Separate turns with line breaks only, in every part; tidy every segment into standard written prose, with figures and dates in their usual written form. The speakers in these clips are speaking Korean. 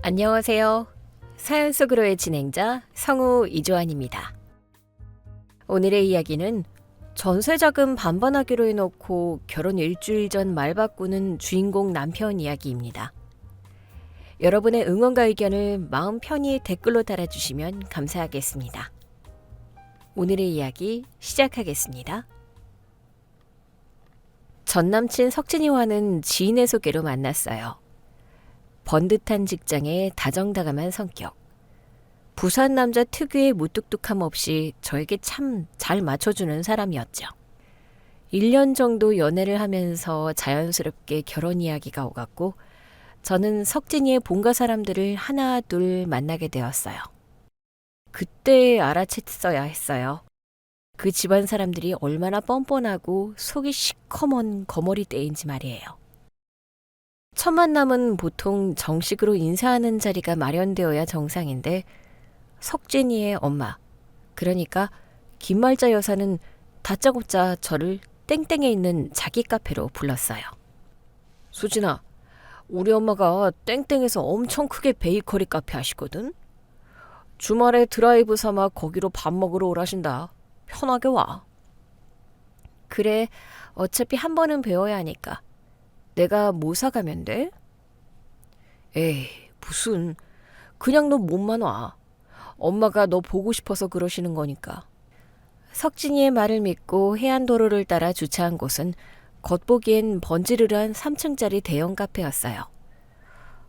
안녕하세요. 사연 속으로의 진행자 성우 이조안입니다. 오늘의 이야기는 전세자금 반반하기로 해놓고 결혼 일주일 전 말 바꾸는 주인공 남편 이야기입니다. 여러분의 응원과 의견을 마음 편히 댓글로 달아주시면 감사하겠습니다. 오늘의 이야기 시작하겠습니다. 전 남친 석진이와는 지인의 소개로 만났어요. 번듯한 직장에 다정다감한 성격. 부산 남자 특유의 무뚝뚝함 없이 저에게 참 잘 맞춰주는 사람이었죠. 1년 정도 연애를 하면서 자연스럽게 결혼 이야기가 오갔고 저는 석진이의 본가 사람들을 하나 둘 만나게 되었어요. 그때 알아챘어야 했어요. 그 집안 사람들이 얼마나 뻔뻔하고 속이 시커먼 거머리떼인지 말이에요. 첫 만남은 보통 정식으로 인사하는 자리가 마련되어야 정상인데 석진이의 엄마, 그러니까 김말자 여사는 다짜고짜 저를 땡땡에 있는 자기 카페로 불렀어요. 수진아, 우리 엄마가 땡땡에서 엄청 크게 베이커리 카페 하시거든? 주말에 드라이브 삼아 거기로 밥 먹으러 오라신다. 편하게 와. 그래, 어차피 한 번은 배워야 하니까. 내가 뭐 사가면 돼? 에이, 무슨. 그냥 너 몸만 와. 엄마가 너 보고 싶어서 그러시는 거니까. 석진이의 말을 믿고 해안도로를 따라 주차한 곳은 겉보기엔 번지르르한 3층짜리 대형 카페였어요.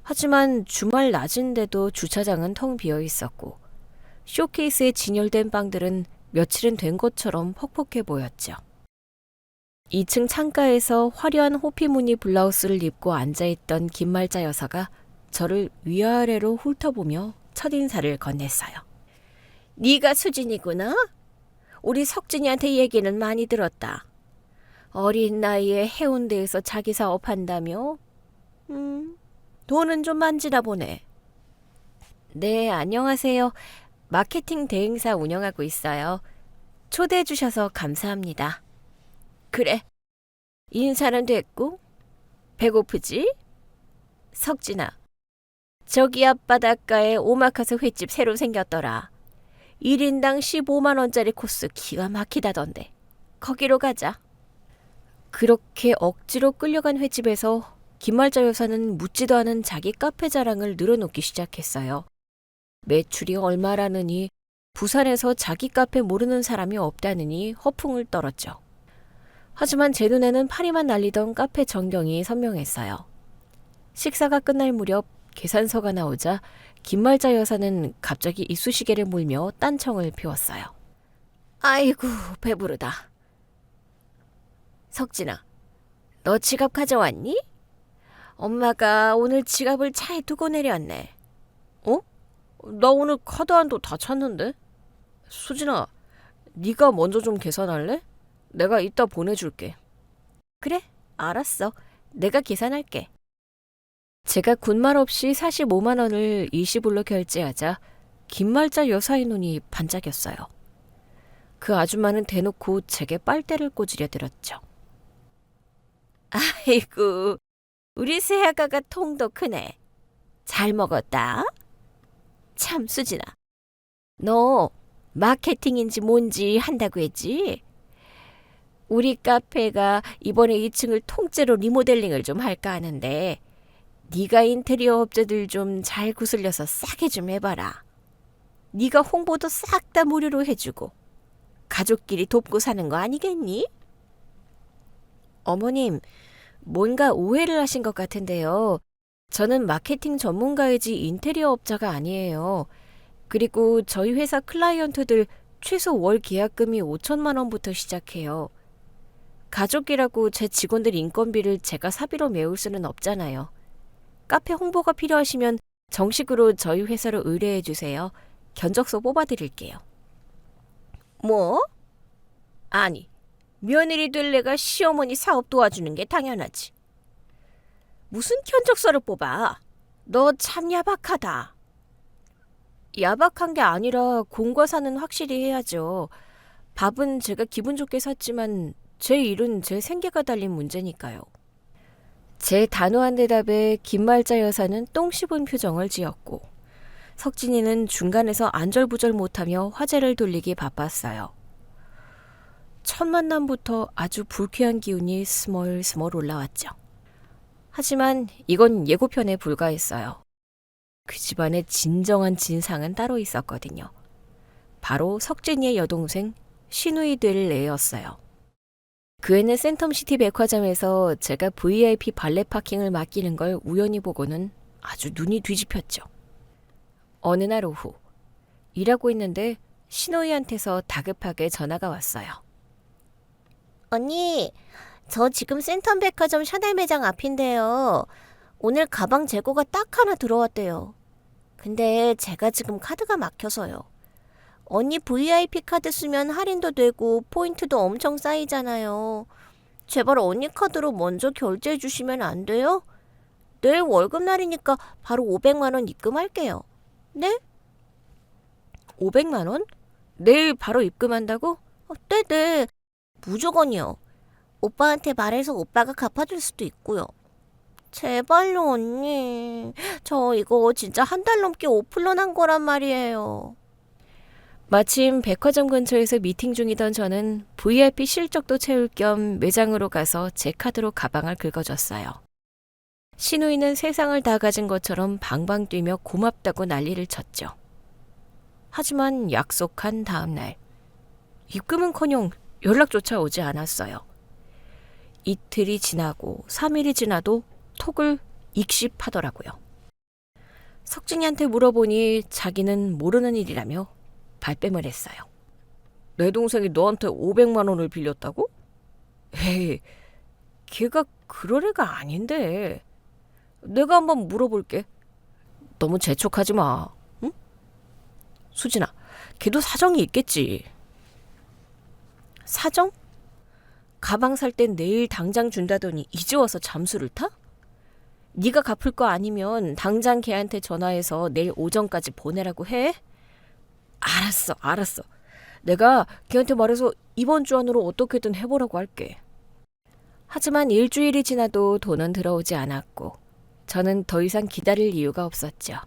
하지만 주말 낮인데도 주차장은 텅 비어 있었고 쇼케이스에 진열된 빵들은 며칠은 된 것처럼 퍽퍽해 보였죠. 2층 창가에서 화려한 호피 무늬 블라우스를 입고 앉아있던 김말자 여사가 저를 위아래로 훑어보며 첫인사를 건넸어요. 네가 수진이구나? 우리 석진이한테 얘기는 많이 들었다. 어린 나이에 해운대에서 자기 사업한다며? 돈은 좀 만지나 보네. 네, 안녕하세요. 마케팅 대행사 운영하고 있어요. 초대해 주셔서 감사합니다. 그래. 인사는 됐고? 배고프지? 석진아, 저기 앞바닷가에 오마카세 횟집 새로 생겼더라. 1인당 15만 원짜리 코스 기가 막히다던데. 거기로 가자. 그렇게 억지로 끌려간 횟집에서 김말자 여사는 묻지도 않은 자기 카페 자랑을 늘어놓기 시작했어요. 매출이 얼마라느니 부산에서 자기 카페 모르는 사람이 없다느니 허풍을 떨었죠. 하지만 제 눈에는 파리만 날리던 카페 전경이 선명했어요. 식사가 끝날 무렵 계산서가 나오자 김말자 여사는 갑자기 이쑤시개를 물며 딴청을 피웠어요. 아이고, 배부르다. 석진아, 너 지갑 가져왔니? 엄마가 오늘 지갑을 차에 두고 내렸네. 어? 나 오늘 카드 한도 다 찼는데? 수진아, 네가 먼저 좀 계산할래? 내가 이따 보내줄게. 그래, 알았어. 내가 계산할게. 제가 군말 없이 45만 원을 20불로 결제하자 김말자 여사의 눈이 반짝였어요. 그 아줌마는 대놓고 제게 빨대를 꽂으려 들었죠. 아이고, 우리 새아가가 통도 크네. 잘 먹었다. 참, 수진아. 너 마케팅인지 뭔지 한다고 했지? 우리 카페가 이번에 2층을 통째로 리모델링을 좀 할까 하는데 네가 인테리어 업체들 좀 잘 구슬려서 싸게 좀 해봐라. 네가 홍보도 싹 다 무료로 해주고 가족끼리 돕고 사는 거 아니겠니? 어머님, 뭔가 오해를 하신 것 같은데요. 저는 마케팅 전문가이지 인테리어 업자가 아니에요. 그리고 저희 회사 클라이언트들 최소 월 계약금이 5천만 원부터 시작해요. 가족이라고 제 직원들 인건비를 제가 사비로 메울 수는 없잖아요. 카페 홍보가 필요하시면 정식으로 저희 회사로 의뢰해 주세요. 견적서 뽑아드릴게요. 뭐? 아니, 며느리 될 내가 시어머니 사업 도와주는 게 당연하지. 무슨 견적서를 뽑아? 너 참 야박하다. 야박한 게 아니라 공과사는 확실히 해야죠. 밥은 제가 기분 좋게 샀지만 제 일은 제 생계가 달린 문제니까요. 제 단호한 대답에 김말자 여사는 똥 씹은 표정을 지었고 석진이는 중간에서 안절부절 못하며 화제를 돌리기 바빴어요. 첫 만남부터 아주 불쾌한 기운이 스멀스멀 올라왔죠. 하지만 이건 예고편에 불과했어요. 그 집안의 진정한 진상은 따로 있었거든요. 바로 석진이의 여동생 신우이 될 애였어요. 그 애는 센텀시티 백화점에서 제가 VIP 발레 파킹을 맡기는 걸 우연히 보고는 아주 눈이 뒤집혔죠. 어느 날 오후 일하고 있는데 신우이한테서 다급하게 전화가 왔어요.
언니, 저 지금 센텀 백화점 샤넬 매장 앞인데요. 오늘 가방 재고가 딱 하나 들어왔대요. 근데 제가 지금 카드가 막혀서요. 언니 VIP 카드 쓰면 할인도 되고 포인트도 엄청 쌓이잖아요. 제발 언니 카드로 먼저 결제해 주시면 안 돼요? 내일 월급날이니까 바로 500만 원 입금할게요. 네?
500만 원? 내일 바로 입금한다고?
네네. 무조건이요. 오빠한테 말해서 오빠가 갚아줄 수도 있고요. 제발요, 언니. 저 이거 진짜 한 달 넘게 오픈런 한 거란 말이에요.
마침 백화점 근처에서 미팅 중이던 저는 VIP 실적도 채울 겸 매장으로 가서 제 카드로 가방을 긁어줬어요. 신우이는 세상을 다 가진 것처럼 방방 뛰며 고맙다고 난리를 쳤죠. 하지만 약속한 다음 날 입금은커녕 연락조차 오지 않았어요. 이틀이 지나고 3일이 지나도 톡을 익십하더라고요. 석진이한테 물어보니 자기는 모르는 일이라며 발뺌을 했어요. 내 동생이 너한테 500만 원을 빌렸다고? 에이, 걔가 그럴 애가 아닌데. 내가 한번 물어볼게. 너무 재촉하지 마. 응? 수진아, 걔도 사정이 있겠지. 사정? 가방 살 땐 내일 당장 준다더니 이제 와서 잠수를 타? 네가 갚을 거 아니면 당장 걔한테 전화해서 내일 오전까지 보내라고 해. 알았어. 내가 걔한테 말해서 이번 주 안으로 어떻게든 해보라고 할게. 하지만 일주일이 지나도 돈은 들어오지 않았고 저는 더 이상 기다릴 이유가 없었죠.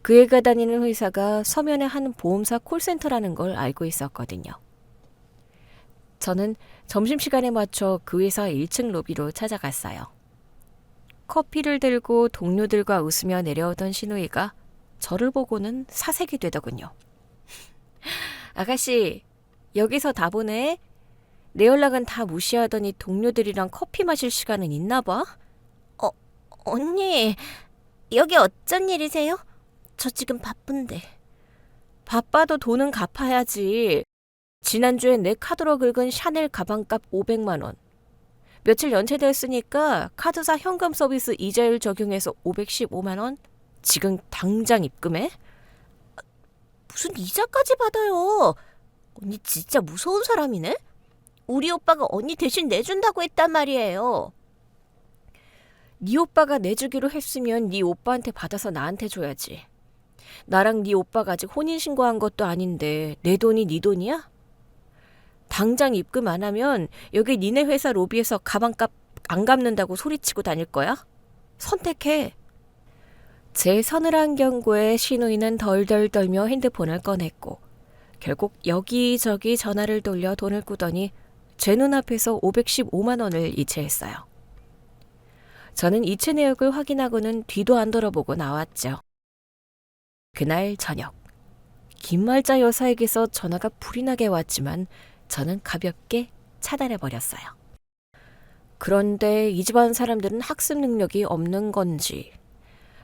그 애가 다니는 회사가 서면의 한 보험사 콜센터라는 걸 알고 있었거든요. 저는 점심시간에 맞춰 그 회사 1층 로비로 찾아갔어요. 커피를 들고 동료들과 웃으며 내려오던 신우이가 저를 보고는 사색이 되더군요. 아가씨, 여기서 다 보네? 내 연락은 다 무시하더니 동료들이랑 커피 마실 시간은 있나 봐?
언니, 여기 어쩐 일이세요? 저 지금 바쁜데.
바빠도 돈은 갚아야지. 지난주에 내 카드로 긁은 샤넬 가방값 500만 원. 며칠 연체됐으니까 카드사 현금 서비스 이자율 적용해서 515만 원? 지금 당장 입금해?
무슨 이자까지 받아요? 언니 진짜 무서운 사람이네? 우리 오빠가 언니 대신 내준다고 했단 말이에요.
네 오빠가 내주기로 했으면 네 오빠한테 받아서 나한테 줘야지. 나랑 네 오빠가 아직 혼인신고한 것도 아닌데 내 돈이 네 돈이야? 당장 입금 안 하면 여기 니네 회사 로비에서 가방값 안 갚는다고 소리치고 다닐 거야? 선택해. 제 서늘한 경고에 신우이는 덜덜 떨며 핸드폰을 꺼냈고 결국 여기저기 전화를 돌려 돈을 꾸더니 제 눈앞에서 515만 원을 이체했어요. 저는 이체 내역을 확인하고는 뒤도 안 돌아보고 나왔죠. 그날 저녁 김말자 여사에게서 전화가 불이 나게 왔지만 저는 가볍게 차단해버렸어요. 그런데 이 집안 사람들은 학습 능력이 없는 건지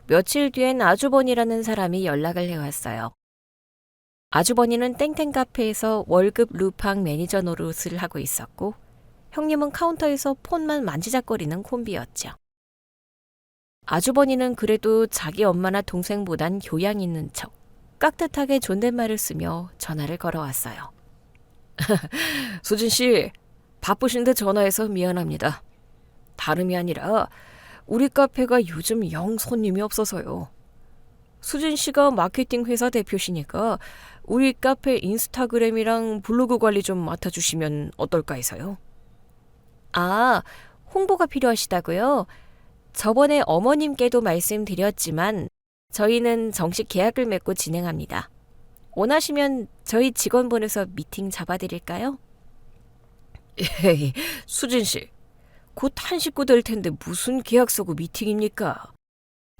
며칠 뒤엔 아주버니라는 사람이 연락을 해왔어요. 아주버니는 땡땡 카페에서 월급 루팡 매니저 노릇을 하고 있었고 형님은 카운터에서 폰만 만지작거리는 콤비였죠. 아주버니는 그래도 자기 엄마나 동생보단 교양 있는 척 깍듯하게 존댓말을 쓰며 전화를 걸어왔어요. 수진 씨, 바쁘신데 전화해서 미안합니다. 다름이 아니라 우리 카페가 요즘 영 손님이 없어서요. 수진 씨가 마케팅 회사 대표시니까 우리 카페 인스타그램이랑 블로그 관리 좀 맡아주시면 어떨까 해서요. 아, 홍보가 필요하시다고요? 저번에 어머님께도 말씀드렸지만 저희는 정식 계약을 맺고 진행합니다. 원하시면 저희 직원 보내서 미팅 잡아드릴까요? 에이, 수진 씨. 곧 한 식구 될 텐데 무슨 계약서고 미팅입니까?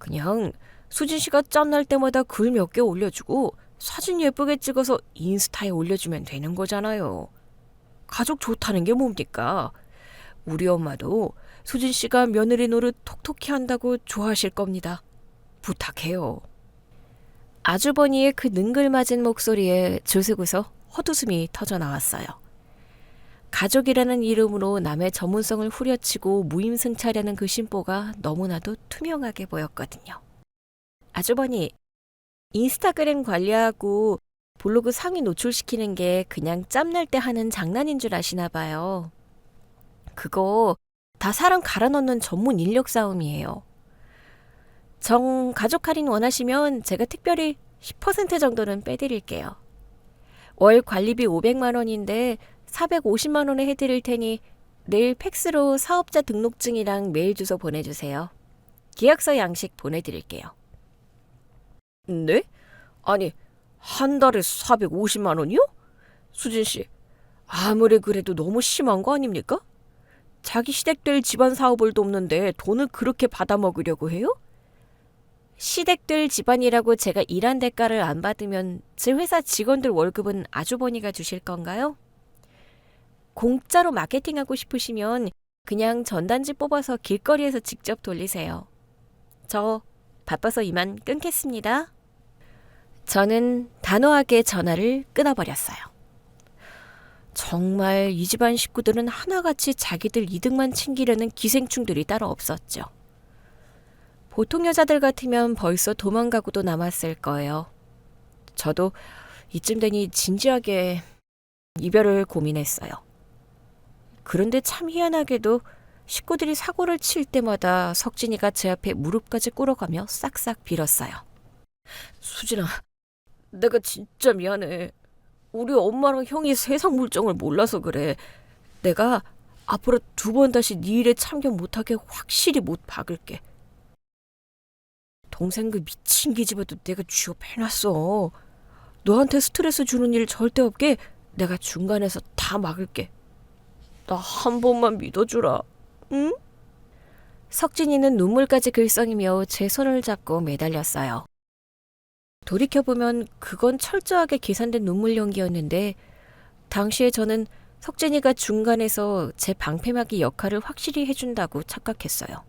그냥 수진 씨가 짬날 때마다 글 몇 개 올려주고 사진 예쁘게 찍어서 인스타에 올려주면 되는 거잖아요. 가족 좋다는 게 뭡니까? 우리 엄마도 수진 씨가 며느리 노릇 톡톡히 한다고 좋아하실 겁니다. 부탁해요. 아주버니의 그 능글맞은 목소리에 조스고서 헛웃음이 터져 나왔어요. 가족이라는 이름으로 남의 전문성을 후려치고 무임승차려는 그 심보가 너무나도 투명하게 보였거든요. 아주버니, 인스타그램 관리하고 블로그 상위 노출시키는 게 그냥 짬날 때 하는 장난인 줄 아시나 봐요. 그거 다 사람 갈아넣는 전문 인력 싸움이에요. 가족 할인 원하시면 제가 특별히 10% 정도는 빼드릴게요. 월 관리비 500만 원인데 450만 원에 해드릴 테니 내일 팩스로 사업자 등록증이랑 메일 주소 보내주세요. 계약서 양식 보내드릴게요. 네? 아니, 한 달에 450만 원이요? 수진 씨, 아무리 그래도 너무 심한 거 아닙니까? 자기 시댁들 집안 사업을 돕는데 돈을 그렇게 받아먹으려고 해요? 시댁들 집안이라고 제가 일한 대가를 안 받으면 제 회사 직원들 월급은 아주버니가 주실 건가요? 공짜로 마케팅하고 싶으시면 그냥 전단지 뽑아서 길거리에서 직접 돌리세요. 저 바빠서 이만 끊겠습니다. 저는 단호하게 전화를 끊어버렸어요. 정말 이 집안 식구들은 하나같이 자기들 이득만 챙기려는 기생충들이 따로 없었죠. 보통 여자들 같으면 벌써 도망가고도 남았을 거예요. 저도 이쯤 되니 진지하게 이별을 고민했어요. 그런데 참 희한하게도 식구들이 사고를 칠 때마다 석진이가 제 앞에 무릎까지 꿇어가며 싹싹 빌었어요. 수진아, 내가 진짜 미안해. 우리 엄마랑 형이 세상 물정을 몰라서 그래. 내가 앞으로 2번 다시 네 일에 참견 못하게 확실히 못 박을게. 동생 그 미친 기집애도 내가 취업해놨어. 너한테 스트레스 주는 일 절대 없게 내가 중간에서 다 막을게. 나 한 번만 믿어주라. 응? 석진이는 눈물까지 글썽이며 제 손을 잡고 매달렸어요. 돌이켜보면 그건 철저하게 계산된 눈물 연기였는데 당시에 저는 석진이가 중간에서 제 방패막이 역할을 확실히 해준다고 착각했어요.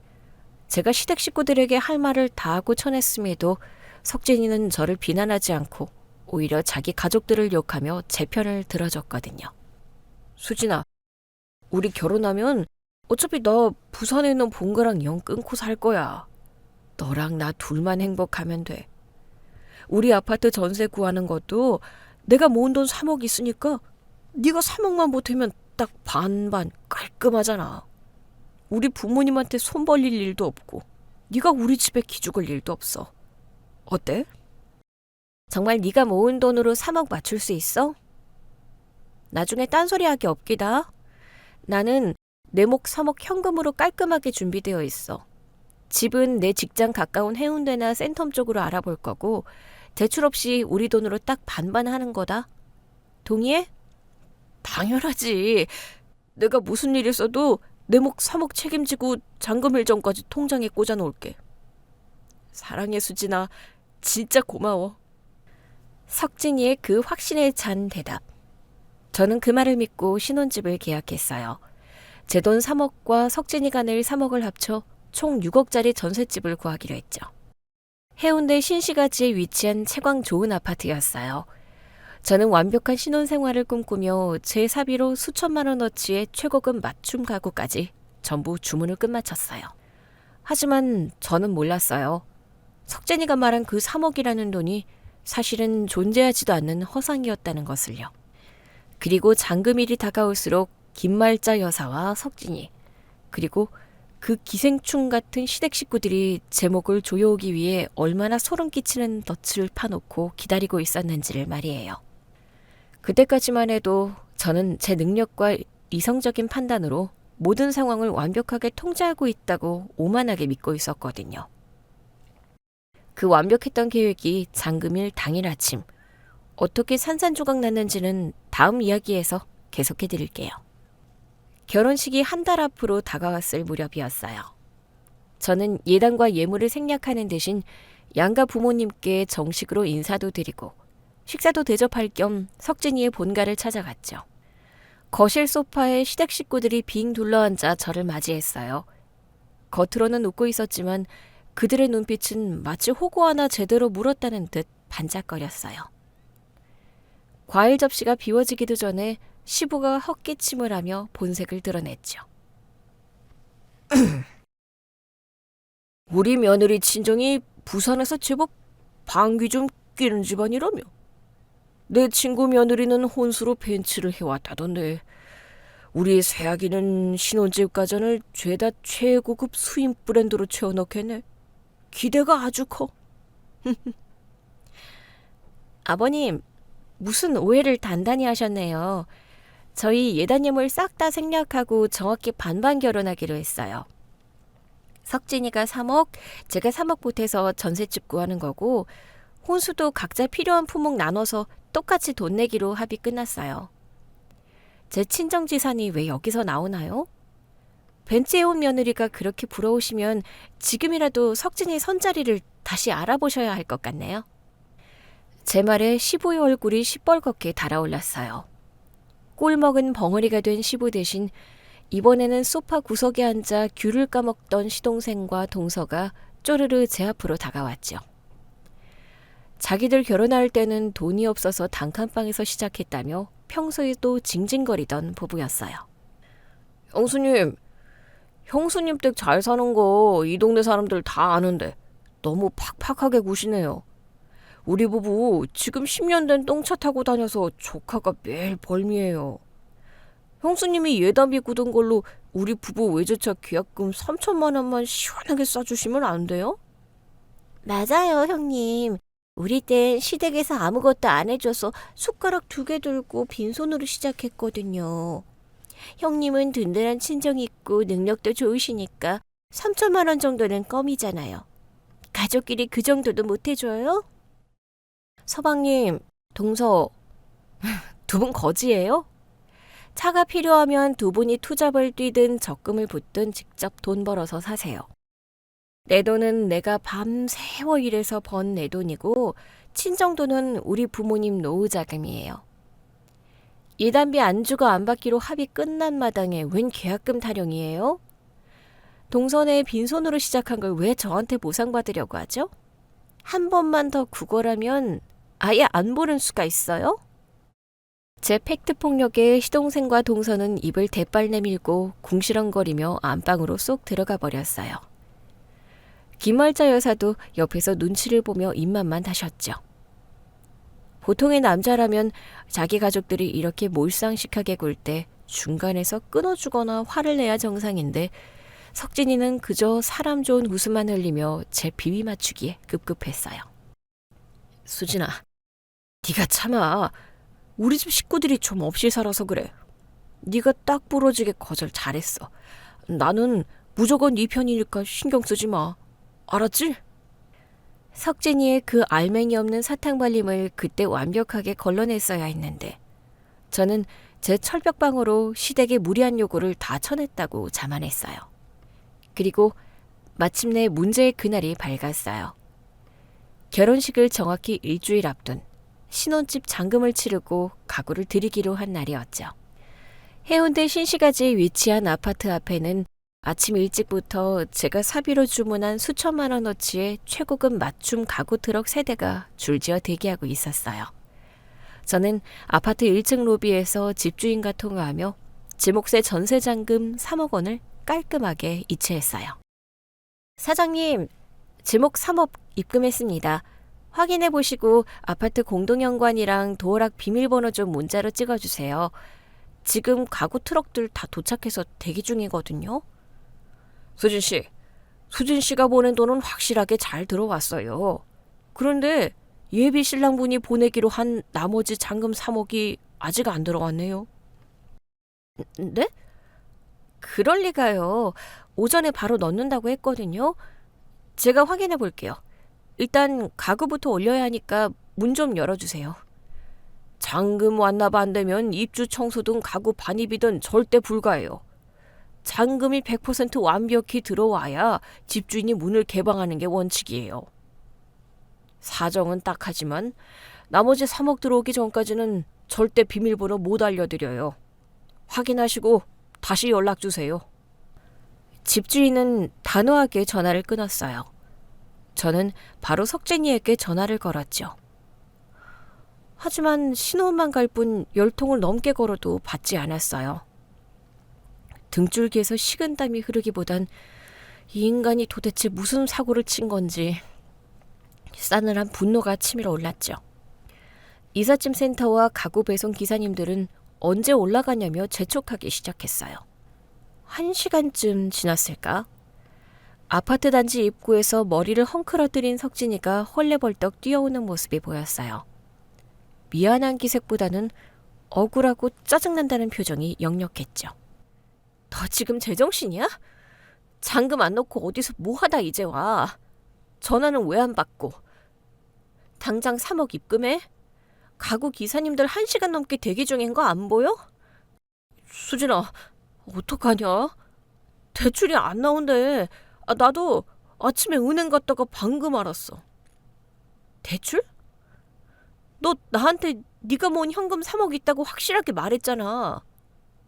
제가 시댁 식구들에게 할 말을 다 하고 쳐냈음에도 석진이는 저를 비난하지 않고 오히려 자기 가족들을 욕하며 제 편을 들어줬거든요. 수진아, 우리 결혼하면 어차피 나 부산에 있는 본가랑 영 끊고 살 거야. 너랑 나 둘만 행복하면 돼. 우리 아파트 전세 구하는 것도 내가 모은 돈 3억 있으니까 네가 3억만 보태면 딱 반반 깔끔하잖아. 우리 부모님한테 손 벌릴 일도 없고 네가 우리 집에 기죽을 일도 없어. 어때? 정말 네가 모은 돈으로 3억 맞출 수 있어? 나중에 딴소리하기 없기다. 나는 내 목 3억 현금으로 깔끔하게 준비되어 있어. 집은 내 직장 가까운 해운대나 센텀 쪽으로 알아볼 거고 대출 없이 우리 돈으로 딱 반반 하는 거다. 동의해? 당연하지. 내가 무슨 일 있어도 내 목 3억 책임지고 잔금 일정까지 통장에 꽂아 놓을게. 사랑해 수진아. 진짜 고마워. 석진이의 그 확신에 찬 대답. 저는 그 말을 믿고 신혼집을 계약했어요. 제 돈 3억과 석진이가 낼 3억을 합쳐 총 6억짜리 전셋집을 구하기로 했죠. 해운대 신시가지에 위치한 채광 좋은 아파트였어요. 저는 완벽한 신혼생활을 꿈꾸며 제 사비로 수천만 원어치의 최고급 맞춤 가구까지 전부 주문을 끝마쳤어요. 하지만 저는 몰랐어요. 석진이가 말한 그 3억이라는 돈이 사실은 존재하지도 않는 허상이었다는 것을요. 그리고 잔금일이 다가올수록 김말자 여사와 석진이, 그리고 그 기생충 같은 시댁 식구들이 제 목을 조여오기 위해 얼마나 소름 끼치는 덫을 파놓고 기다리고 있었는지를 말이에요. 그때까지만 해도 저는 제 능력과 이성적인 판단으로 모든 상황을 완벽하게 통제하고 있다고 오만하게 믿고 있었거든요. 그 완벽했던 계획이 장금일 당일 아침 어떻게 산산조각 났는지는 다음 이야기에서 계속해 드릴게요. 결혼식이 한 달 앞으로 다가왔을 무렵이었어요. 저는 예단과 예물을 생략하는 대신 양가 부모님께 정식으로 인사도 드리고 식사도 대접할 겸 석진이의 본가를 찾아갔죠. 거실 소파에 시댁 식구들이 빙 둘러앉아 저를 맞이했어요. 겉으로는 웃고 있었지만 그들의 눈빛은 마치 호구 하나 제대로 물었다는 듯 반짝거렸어요. 과일 접시가 비워지기도 전에 시부가 헛기침을 하며 본색을 드러냈죠. 우리 며느리 친정이 부산에서 제법 방귀 좀 뀌는 집안이라며. 내 친구 며느리는 혼수로 벤츠를 해왔다던데 우리 새아기는 신혼집 가전을 죄다 최고급 수입 브랜드로 채워넣겠네. 기대가 아주 커. 아버님, 무슨 오해를 단단히 하셨네요. 저희 예단예물 싹 다 생략하고 정확히 반반 결혼하기로 했어요. 석진이가 3억, 제가 3억 보태서 전셋집 구하는 거고 혼수도 각자 필요한 품목 나눠서 똑같이 돈 내기로 합의 끝났어요. 제 친정지산이 왜 여기서 나오나요? 벤츠에 온 며느리가 그렇게 부러우시면 지금이라도 석진이 선자리를 다시 알아보셔야 할 것 같네요. 제 말에 시부의 얼굴이 시뻘겋게 달아올랐어요. 꼴먹은 벙어리가 된 시부 대신 이번에는 소파 구석에 앉아 귤을 까먹던 시동생과 동서가 쪼르르 제 앞으로 다가왔죠. 자기들 결혼할 때는 돈이 없어서 단칸방에서 시작했다며 평소에도 징징거리던 부부였어요. 형수님 댁 잘 사는 거 이 동네 사람들 다 아는데 너무 팍팍하게 구시네요. 우리 부부 지금 10년 된 똥차 타고 다녀서 조카가 매일 벌미예요. 형수님이 예담비 굳은 걸로 우리 부부 외제차 계약금 3천만 원만 시원하게 싸주시면 안 돼요?
맞아요, 형님. 우리 땐 시댁에서 아무것도 안 해줘서 숟가락 2개 들고 빈손으로 시작했거든요. 형님은 든든한 친정 있고 능력도 좋으시니까 3천만 원 정도는 껌이잖아요. 가족끼리 그 정도도 못 해줘요?
서방님, 동서, 두 분 거지예요? 차가 필요하면 두 분이 투잡을 뛰든 적금을 붓든 직접 돈 벌어서 사세요. 내 돈은 내가 밤새워 일해서 번 내 돈이고 친정 돈은 우리 부모님 노후 자금이에요. 예단비 안 주고 안 받기로 합의 끝난 마당에 웬 계약금 타령이에요? 동선에 빈손으로 시작한 걸 왜 저한테 보상받으려고 하죠? 한 번만 더 구걸하면 아예 안 보는 수가 있어요? 제 팩트 폭력에 시동생과 동서는 입을 대빨 내밀고 궁시렁거리며 안방으로 쏙 들어가 버렸어요. 김말자 여사도 옆에서 눈치를 보며 입맛만 다셨죠. 보통의 남자라면 자기 가족들이 이렇게 몰상식하게 굴 때 중간에서 끊어주거나 화를 내야 정상인데 석진이는 그저 사람 좋은 웃음만 흘리며 제 비위 맞추기에 급급했어요. 수진아, 네가 참아. 우리 집 식구들이 좀 없이 살아서 그래. 네가 딱 부러지게 거절 잘했어. 나는 무조건 네 편이니까 신경 쓰지 마. 알았지? 석진이의 그 알맹이 없는 사탕발림을 그때 완벽하게 걸러냈어야 했는데 저는 제 철벽방으로 시댁의 무리한 요구를 다 쳐냈다고 자만했어요. 그리고 마침내 문제의 그날이 밝았어요. 결혼식을 정확히 일주일 앞둔 신혼집 잔금을 치르고 가구를 드리기로 한 날이었죠. 해운대 신시가지에 위치한 아파트 앞에는 아침 일찍부터 제가 사비로 주문한 수천만 원어치의 최고급 맞춤 가구 트럭 3대가 줄지어 대기하고 있었어요. 저는 아파트 1층 로비에서 집주인과 통화하며 제 몫의 전세 잔금 3억 원을 깔끔하게 이체했어요. 사장님, 제 몫 3억 입금했습니다. 확인해 보시고 아파트 공동연관이랑 도어락 비밀번호 좀 문자로 찍어주세요. 지금 가구 트럭들 다 도착해서 대기 중이거든요. 수진 씨가 보낸 돈은 확실하게 잘 들어왔어요. 그런데 예비 신랑분이 보내기로 한 나머지 잔금 3억이 아직 안 들어왔네요. 네? 그럴 리가요. 오전에 바로 넣는다고 했거든요. 제가 확인해 볼게요. 일단 가구부터 올려야 하니까 문 좀 열어주세요. 잔금 완납 안 되면 입주 청소 등 가구 반입이든 절대 불가해요. 잔금이 100% 완벽히 들어와야 집주인이 문을 개방하는 게 원칙이에요. 사정은 딱하지만 나머지 3억 들어오기 전까지는 절대 비밀번호 못 알려드려요. 확인하시고 다시 연락 주세요. 집주인은 단호하게 전화를 끊었어요. 저는 바로 석진이에게 전화를 걸었죠. 하지만 신호음만 갈 뿐 10통을 넘게 걸어도 받지 않았어요. 등줄기에서 식은땀이 흐르기보단 이 인간이 도대체 무슨 사고를 친 건지 싸늘한 분노가 치밀어 올랐죠. 이삿짐 센터와 가구 배송 기사님들은 언제 올라가냐며 재촉하기 시작했어요. 1시간쯤 지났을까? 아파트 단지 입구에서 머리를 헝클어뜨린 석진이가 헐레벌떡 뛰어오는 모습이 보였어요. 미안한 기색보다는 억울하고 짜증난다는 표정이 역력했죠. 너 지금 제정신이야? 잔금 안 넣고 어디서 뭐하다 이제 와. 전화는 왜 안 받고. 당장 3억 입금해? 가구 기사님들 1시간 넘게 대기 중인 거 안 보여? 수진아, 어떡하냐? 대출이 안 나온대. 나도 아침에 은행 갔다가 방금 알았어. 대출? 너 나한테 네가 모은 현금 3억 있다고 확실하게 말했잖아.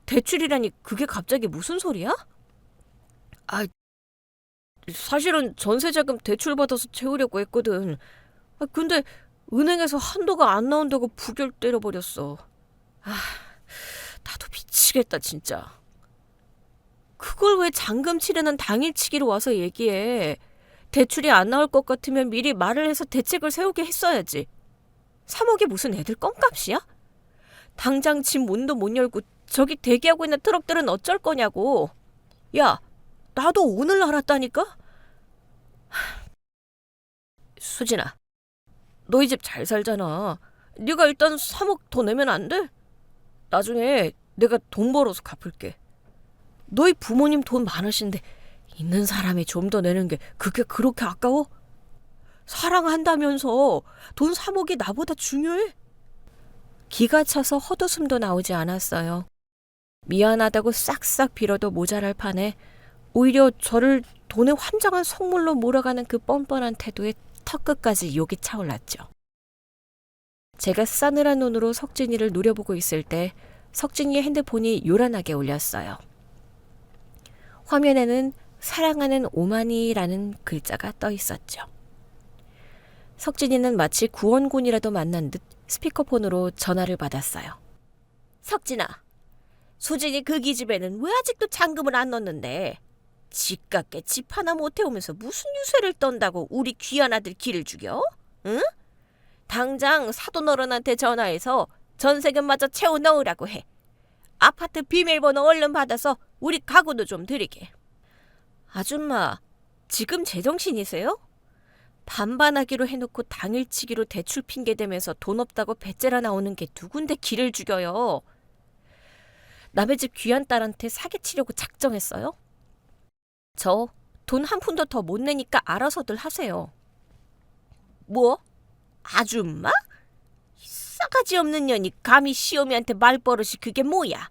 대출이라니 그게 갑자기 무슨 소리야? 사실은 전세자금 대출받아서 채우려고 했거든. 근데 은행에서 한도가 안 나온다고 부결 때려버렸어. 나도 미치겠다 진짜. 그걸 왜 잔금 치르는 당일치기로 와서 얘기해. 대출이 안 나올 것 같으면 미리 말을 해서 대책을 세우게 했어야지. 3억이 무슨 애들 껌값이야? 당장 집 문도 못 열고 저기 대기하고 있는 트럭들은 어쩔 거냐고. 야, 나도 오늘 알았다니까? 수진아, 너희 집 잘 살잖아. 네가 일단 3억 더 내면 안 돼? 나중에 내가 돈 벌어서 갚을게. 너희 부모님 돈 많으신데 있는 사람이 좀 더 내는 게 그게 그렇게 아까워? 사랑한다면서 돈 3억이 나보다 중요해? 기가 차서 헛웃음도 나오지 않았어요. 미안하다고 싹싹 빌어도 모자랄 판에 오히려 저를 돈에 환장한 속물로 몰아가는 그 뻔뻔한 태도에 턱끝까지 욕이 차올랐죠. 제가 싸늘한 눈으로 석진이를 노려보고 있을 때 석진이의 핸드폰이 요란하게 울렸어요. 화면에는 사랑하는 오만이라는 글자가 떠 있었죠. 석진이는 마치 구원군이라도 만난 듯 스피커폰으로 전화를 받았어요. 석진아, 수진이 그 기집애는 왜 아직도 잔금을 안 넣는데? 집값게 집 하나 못 해오면서 무슨 유세를 떤다고 우리 귀한 아들 기를 죽여? 응? 당장 사돈 어른한테 전화해서 전세금마저 채워 넣으라고 해. 아파트 비밀번호 얼른 받아서 우리 가구도 좀 드리게. 아줌마, 지금 제정신이세요? 반반하기로 해놓고 당일치기로 대출 핑계대면서 돈 없다고 배째라 나오는 게 누군데 기를 죽여요. 남의 집 귀한 딸한테 사기치려고 작정했어요? 저 돈 한 푼도 더 못 내니까 알아서들 하세요. 뭐? 아줌마? 싸가지 없는 년이 감히 시어미한테 말버릇이 그게 뭐야?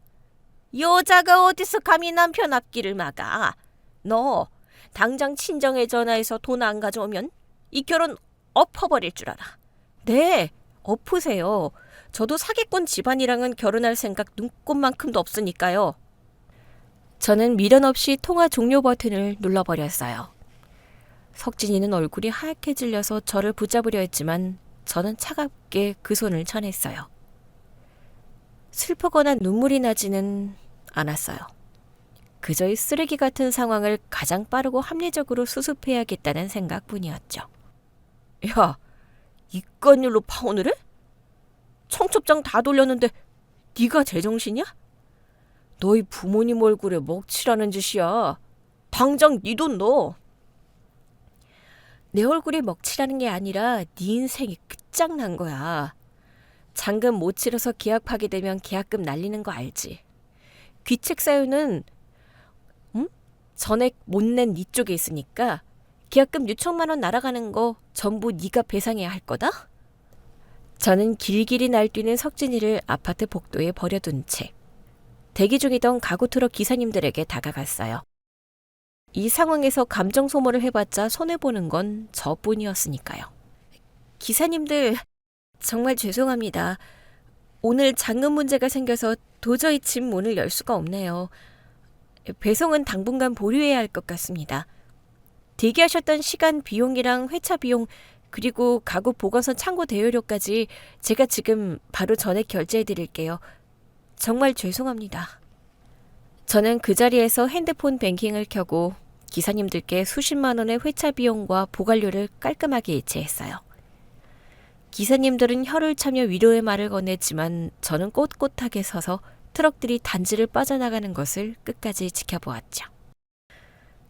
여자가 어디서 감히 남편 앞길을 막아? 너 당장 친정에 전화해서 돈 안 가져오면 이 결혼 엎어버릴 줄 알아. 네, 엎으세요. 저도 사기꾼 집안이랑은 결혼할 생각 눈꼽만큼도 없으니까요. 저는 미련 없이 통화 종료 버튼을 눌러버렸어요. 석진이는 얼굴이 하얗게 질려서 저를 붙잡으려 했지만 저는 차갑게 그 손을 쳐냈어요. 슬프거나 눈물이 나지는 않았어요. 그저 이 쓰레기 같은 상황을 가장 빠르고 합리적으로 수습해야겠다는 생각뿐이었죠. 야, 이건율로 파혼을 해? 청첩장 다 돌렸는데 네가 제정신이야? 너희 부모님 얼굴에 먹칠하는 짓이야. 당장 네 돈 넣어. 내 얼굴에 먹칠하는 게 아니라 네 인생이 끝장난 거야. 잔금 못 치러서 계약 파기되면 계약금 날리는 거 알지? 귀책 사유는 전액 못 낸 네 쪽에 있으니까 계약금 6천만 원 날아가는 거 전부 네가 배상해야 할 거다? 저는 길길이 날뛰는 석진이를 아파트 복도에 버려둔 채 대기 중이던 가구트럭 기사님들에게 다가갔어요. 이 상황에서 감정 소모를 해봤자 손해보는 건 저뿐이었으니까요. 기사님들, 정말 죄송합니다. 오늘 잔금 문제가 생겨서 도저히 집 문을 열 수가 없네요. 배송은 당분간 보류해야 할 것 같습니다. 대기하셨던 시간 비용이랑 회차 비용 그리고 가구 보관소 창고 대여료까지 제가 지금 바로 전액 결제해 드릴게요. 정말 죄송합니다. 저는 그 자리에서 핸드폰 뱅킹을 켜고 기사님들께 수십만 원의 회차 비용과 보관료를 깔끔하게 이체했어요. 기사님들은 혀를 차며 위로의 말을 건넸지만 저는 꼿꼿하게 서서 트럭들이 단지를 빠져나가는 것을 끝까지 지켜보았죠.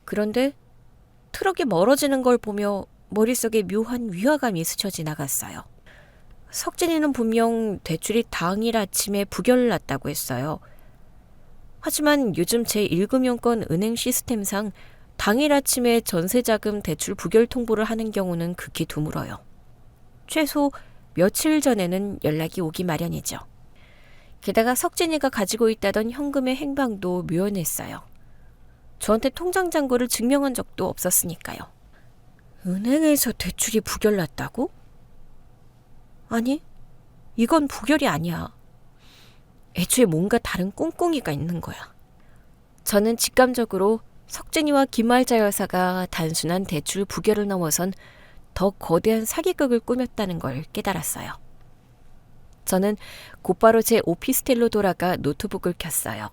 그런데 트럭이 멀어지는 걸 보며 머릿속에 묘한 위화감이 스쳐 지나갔어요. 석진이는 분명 대출이 당일 아침에 부결났다고 했어요. 하지만 요즘 제1금융권 은행 시스템상 당일 아침에 전세자금 대출 부결 통보를 하는 경우는 극히 드물어요. 최소 며칠 전에는 연락이 오기 마련이죠. 게다가 석진이가 가지고 있다던 현금의 행방도 묘연했어요. 저한테 통장 잔고를 증명한 적도 없었으니까요. 은행에서 대출이 부결났다고? 아니, 이건 부결이 아니야. 애초에 뭔가 다른 꿍꿍이가 있는 거야. 저는 직감적으로 석진이와 김말자 여사가 단순한 대출 부결을 넘어선 더 거대한 사기극을 꾸몄다는 걸 깨달았어요. 저는 곧바로 제 오피스텔로 돌아가 노트북을 켰어요.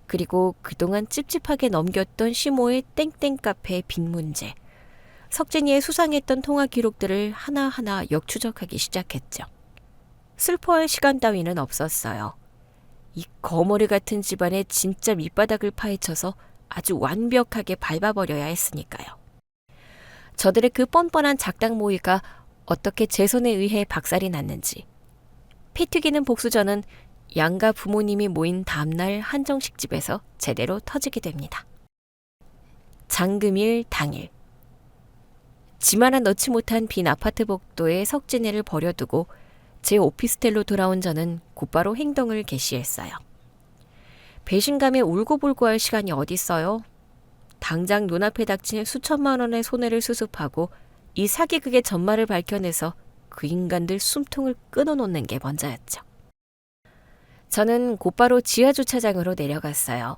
그리고 그동안 찝찝하게 넘겼던 시모의 땡땡 카페의 빈 문제, 석진이의 수상했던 통화 기록들을 하나하나 역추적하기 시작했죠. 슬퍼할 시간 따위는 없었어요. 이 거머리 같은 집안의 진짜 밑바닥을 파헤쳐서 아주 완벽하게 밟아버려야 했으니까요. 저들의 그 뻔뻔한 작당 모의가 어떻게 제 손에 의해 박살이 났는지, 피 튀기는 복수전은 양가 부모님이 모인 다음날 한정식 집에서 제대로 터지게 됩니다. 잔금일 당일, 짐 하나 넣지 못한 빈 아파트 복도에 석진이를 버려두고 제 오피스텔로 돌아온 저는 곧바로 행동을 개시했어요. 배신감에 울고불고 할 시간이 어딨어요? 당장 눈앞에 닥친 수천만 원의 손해를 수습하고 이 사기극의 전말을 밝혀내서 그 인간들 숨통을 끊어놓는 게 먼저였죠. 저는 곧바로 지하주차장으로 내려갔어요.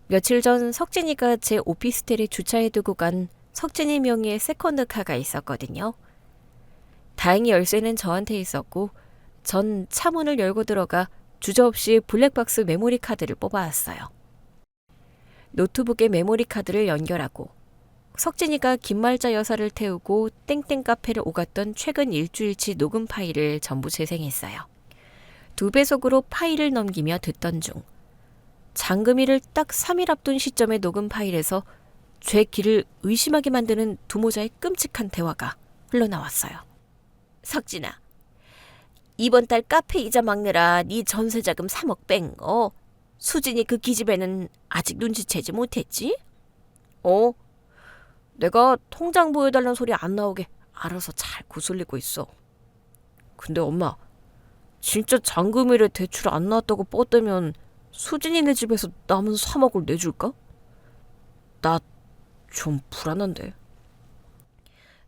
며칠 전 석진이가 제 오피스텔에 주차해두고 간 석진이 명의의 세컨드카가 있었거든요. 다행히 열쇠는 저한테 있었고 전 차문을 열고 들어가 주저없이 블랙박스 메모리 카드를 뽑아왔어요. 노트북에 메모리 카드를 연결하고 석진이가 김말자 여사를 태우고 땡땡 카페를 오갔던 최근 일주일치 녹음 파일을 전부 재생했어요. 2배속으로 파일을 넘기며 듣던 중 잔금일을 딱 3일 앞둔 시점의 녹음 파일에서 제 귀를 의심하게 만드는 두 모자의 끔찍한 대화가 흘러나왔어요. 석진아, 이번 달 카페 이자 막느라 네 전세자금 3억 뺀 거 수진이 그 기집애는 아직 눈치채지 못했지? 내가 통장 보여달라는 소리 안 나오게 알아서 잘 구슬리고 있어. 근데 엄마, 진짜 잔금일에 대출 안 나왔다고 뻗으면 수진이네 집에서 남은 3억을 내줄까? 나 좀 불안한데.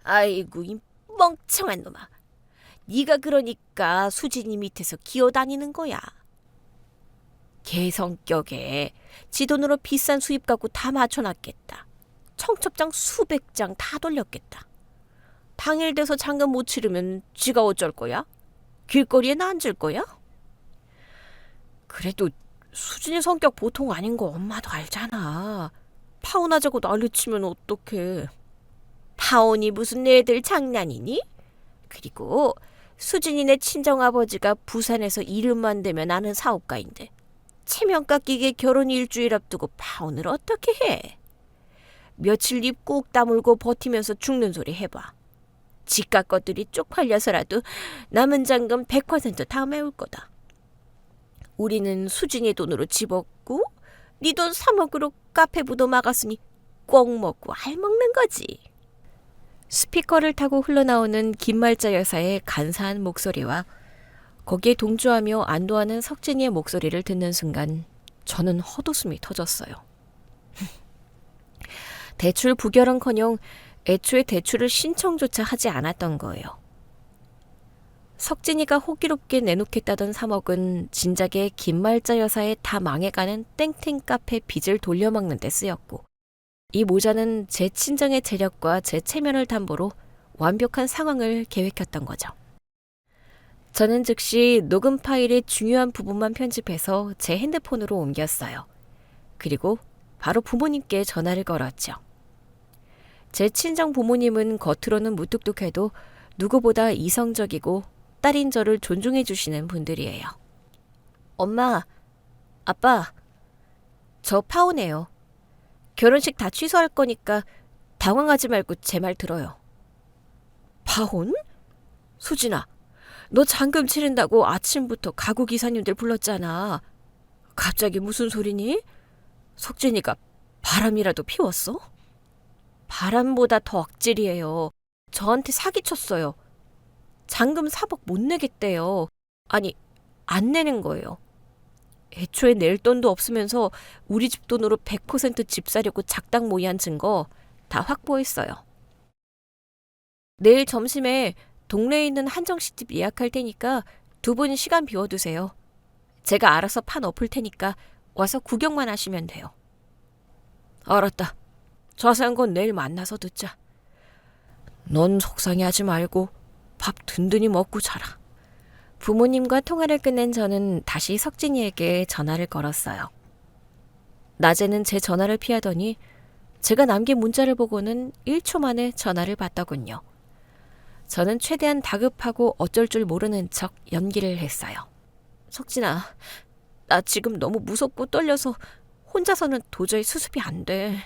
아이고 이 멍청한 놈아. 네가 그러니까 수진이 밑에서 기어다니는 거야. 걔 성격에 지 돈으로 비싼 수입 가구 다 맞춰놨겠다. 청첩장 수백 장 다 돌렸겠다. 당일 돼서 잔금 못 치르면 지가 어쩔 거야? 길거리에 앉을 거야? 그래도 수진이 성격 보통 아닌 거 엄마도 알잖아. 파혼하자고 난리치면 어떡해. 파혼이 무슨 애들 장난이니? 그리고 수진이네 친정아버지가 부산에서 이름만 대면 아는 사업가인데 체면 깎이게 결혼 일주일 앞두고 파혼을 어떻게 해? 며칠 입 꾹 다물고 버티면서 죽는 소리 해봐. 지가 것들이 쪽팔려서라도 남은 잔금 100% 다 메울 거다. 우리는 수진이 돈으로 집 얻고
네 돈 3억으로 카페 부도 막았으니 꼭 먹고 알먹는 거지.
스피커를 타고 흘러나오는 김말자 여사의 간사한 목소리와 거기에 동조하며 안도하는 석진이의 목소리를 듣는 순간 저는 헛웃음이 터졌어요. 대출 부결은커녕 애초에 대출을 신청조차 하지 않았던 거예요. 석진이가 호기롭게 내놓겠다던 3억은 진작에 김말자 여사의 다 망해가는 땡땡 카페 빚을 돌려막는 데 쓰였고, 이 모자는 제 친정의 재력과 제 체면을 담보로 완벽한 상황을 계획했던 거죠. 저는 즉시 녹음 파일의 중요한 부분만 편집해서 제 핸드폰으로 옮겼어요. 그리고 바로 부모님께 전화를 걸었죠. 제 친정 부모님은 겉으로는 무뚝뚝해도 누구보다 이성적이고 딸인 저를 존중해 주시는 분들이에요. 엄마, 아빠, 저 파혼해요. 결혼식 다 취소할 거니까 당황하지 말고 제 말 들어요. 파혼? 수진아, 너 잔금 치른다고 아침부터 가구 기사님들 불렀잖아. 갑자기 무슨 소리니? 석진이가 바람이라도 피웠어? 바람보다 더 악질이에요. 저한테 사기쳤어요. 잔금 4억 못 내겠대요. 아니, 안 내는 거예요. 애초에 낼 돈도 없으면서 우리 집 돈으로 100% 집 사려고 작당 모의한 증거 다 확보했어요. 내일 점심에 동네에 있는 한정식집 예약할 테니까 두 분 시간 비워두세요. 제가 알아서 판 엎을 테니까 와서 구경만 하시면 돼요. 알았다. 자세한 건 내일 만나서 듣자. 넌 속상해하지 말고 밥 든든히 먹고 자라. 부모님과 통화를 끝낸 저는 다시 석진이에게 전화를 걸었어요. 낮에는 제 전화를 피하더니 제가 남긴 문자를 보고는 1초 만에 전화를 받더군요. 저는 최대한 다급하고 어쩔 줄 모르는 척 연기를 했어요. 석진아, 나 지금 너무 무섭고 떨려서 혼자서는 도저히 수습이 안 돼.